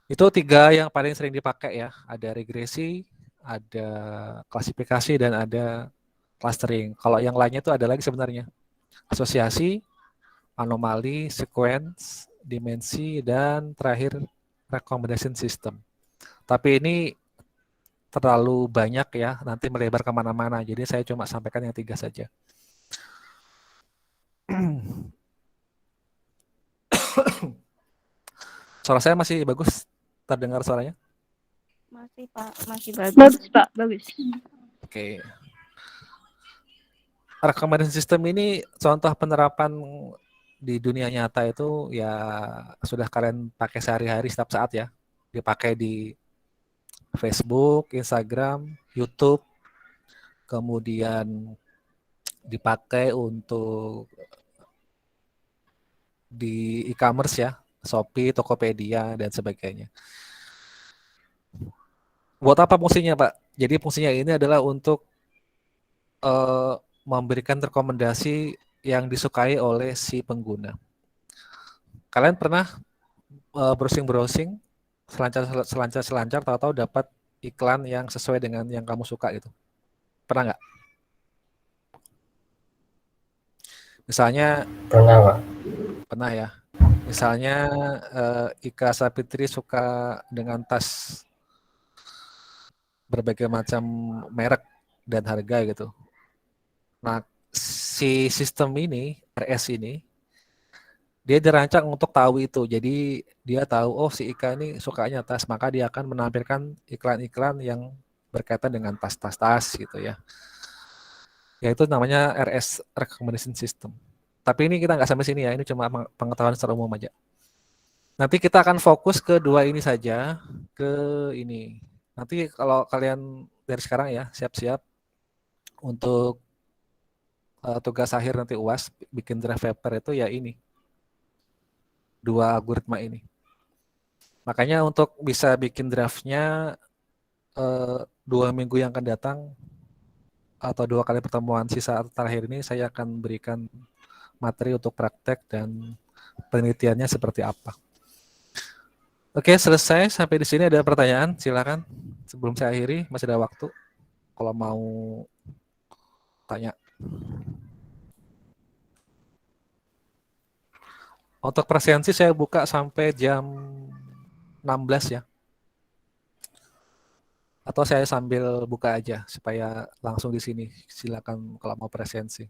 Itu 3 yang paling sering dipakai ya. Ada regresi, ada klasifikasi, dan ada clustering. Kalau yang lainnya itu ada lagi sebenarnya. Asosiasi, anomali, sequence, dimensi, dan terakhir recommendation system. Tapi ini terlalu banyak ya, nanti melebar kemana-mana. Jadi saya cuma sampaikan yang 3 saja. Suara saya masih bagus? Terdengar suaranya? Masih Pak, masih bagus. Bagus Pak, bagus. Oke. Recommendation system ini contoh penerapan di dunia nyata itu ya sudah kalian pakai sehari-hari setiap saat ya. Dipakai di Facebook, Instagram, YouTube, kemudian dipakai untuk di e-commerce ya, Shopee, Tokopedia, dan sebagainya. Buat apa fungsinya, Pak? Jadi fungsinya ini adalah untuk memberikan rekomendasi yang disukai oleh si pengguna. Kalian pernah browsing-browsing, selancar, tahu-tahu dapat iklan yang sesuai dengan yang kamu suka gitu? Pernah nggak? Misalnya Pernah, Pak. Pernah ya. Misalnya Ika Sapitri suka dengan tas berbagai macam merek dan harga gitu. Nah, si sistem ini, RS ini, dia dirancang untuk tahu itu. Jadi dia tahu, oh si Ika ini sukanya tas, maka dia akan menampilkan iklan-iklan yang berkaitan dengan tas-tas gitu ya. Yaitu namanya RS, Recommendation System. Tapi ini kita nggak sampai sini ya, ini cuma pengetahuan secara umum aja. Nanti kita akan fokus ke 2 ini saja, ke ini. Nanti kalau kalian dari sekarang ya, siap-siap untuk tugas akhir nanti UAS, bikin draft paper itu ya ini. 2 algoritma ini. Makanya untuk bisa bikin draftnya 2 minggu yang akan datang, atau 2 kali pertemuan sisa terakhir ini, saya akan berikan materi untuk praktek dan penelitiannya seperti apa. Oke, selesai. Sampai di sini ada pertanyaan, silakan. Sebelum saya akhiri, masih ada waktu. Kalau mau tanya. Untuk presensi saya buka sampai jam 16 ya. Atau saya sambil buka aja supaya langsung di sini. Silakan kalau mau presensi.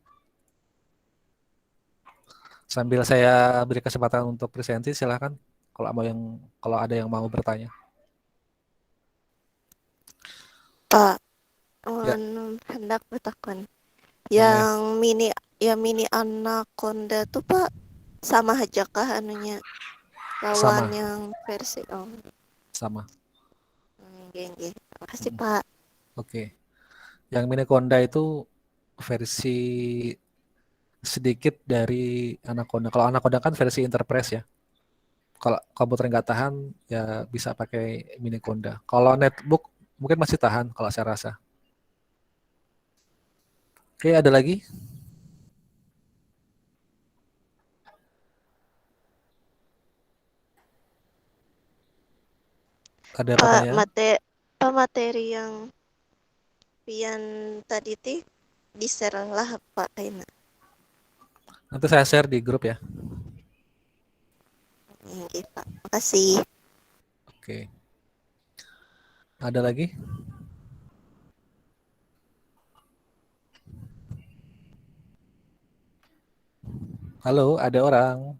Sambil saya beri kesempatan untuk presensi, silakan. Kalau ada yang mau bertanya. Pak, Ya. hendak bertakon. Boleh. Yang mini anaconda tuh Pak sama aja kah anunya lawan Sama. yang versi Sama. Oke. Makasih Pak. Oke. Yang Miniconda itu versi sedikit dari Anaconda. Kalau Anaconda kan versi Enterprise ya. Kalau komputer nggak tahan ya bisa pakai Miniconda. Kalau netbook mungkin masih tahan kalau saya rasa. Oke, ada lagi? Ada pertanyaan? Materi yang pian tadi di-share lah Pak Kaina. Nanti saya share di grup ya. Oke Pak, makasih. Oke. Ada lagi? Halo, ada orang?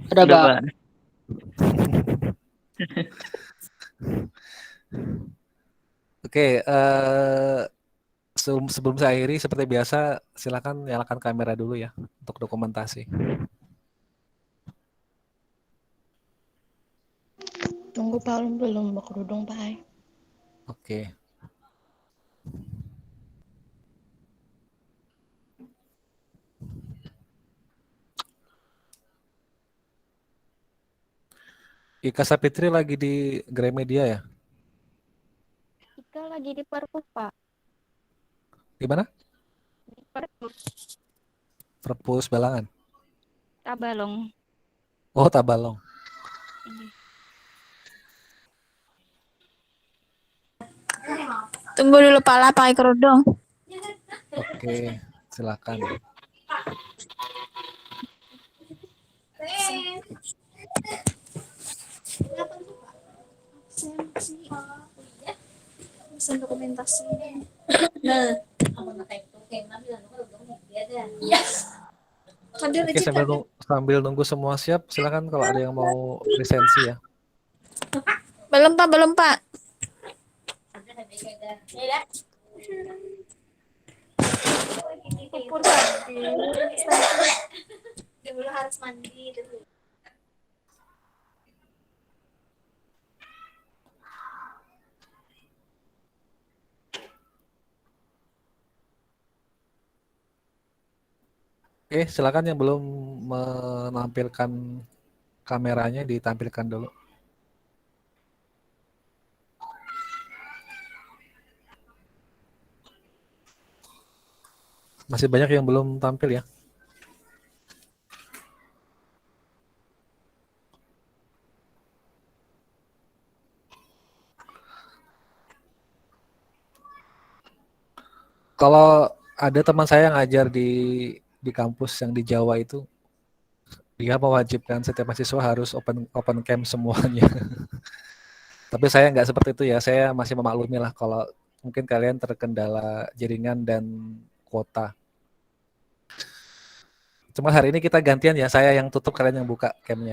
Ada, Ada, Pak. Pak. Oke, sebelum saya akhiri, seperti biasa, silakan nyalakan kamera dulu ya untuk dokumentasi. Tunggu Pak, belum berkerudung Pak. Oke. Ika Sapitri lagi di Gramedia ya? Ika lagi di Perpus, Pak. Di mana? Di Perpus. Perpus Balangan. Tabalong. Oh, Tabalong. Tunggu dulu Pak, pakai kerudung. Oke, silakan. Pesan dokumentasi. Oke, sambil nunggu semua siap, silakan kalau ada yang mau lisensi ya. Belum Pak. Kupur dulu harus mandi dulu. Oke, silakan yang belum menampilkan kameranya ditampilkan dulu. Masih banyak yang belum tampil ya. Kalau ada teman saya yang ngajar di kampus yang di Jawa itu, dia mewajibkan setiap mahasiswa harus open cam semuanya. Tapi saya nggak seperti itu ya, saya masih memaklumi lah kalau mungkin kalian terkendala jaringan dan kuota. Cuma hari ini kita gantian ya, saya yang tutup, kalian yang buka camnya.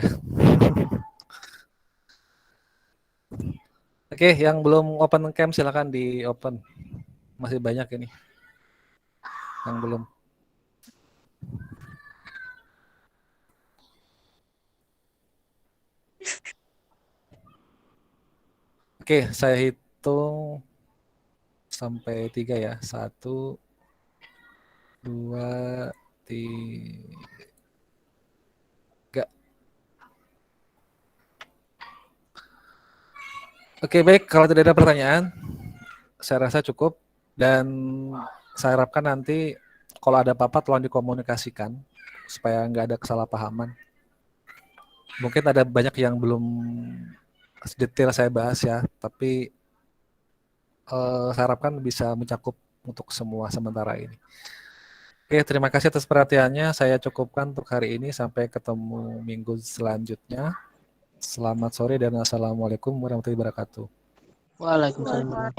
Oke, yang belum open cam silakan di open. Masih banyak ini yang belum. Oke, saya hitung sampai 3 ya. 1, 2, 3. Oke, baik. Kalau tidak ada pertanyaan, saya rasa cukup. Dan saya harapkan nanti kalau ada apa-apa tolong dikomunikasikan supaya nggak ada kesalahpahaman. Mungkin ada banyak yang belum detail saya bahas ya, tapi saya harapkan bisa mencakup untuk semua sementara ini. Oke, terima kasih atas perhatiannya. Saya cukupkan untuk hari ini. Sampai ketemu minggu selanjutnya. Selamat sore dan assalamualaikum warahmatullahi wabarakatuh. Waalaikumsalam.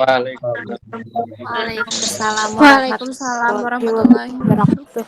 Waalaikumsalam warahmatullahi wabarakatuh.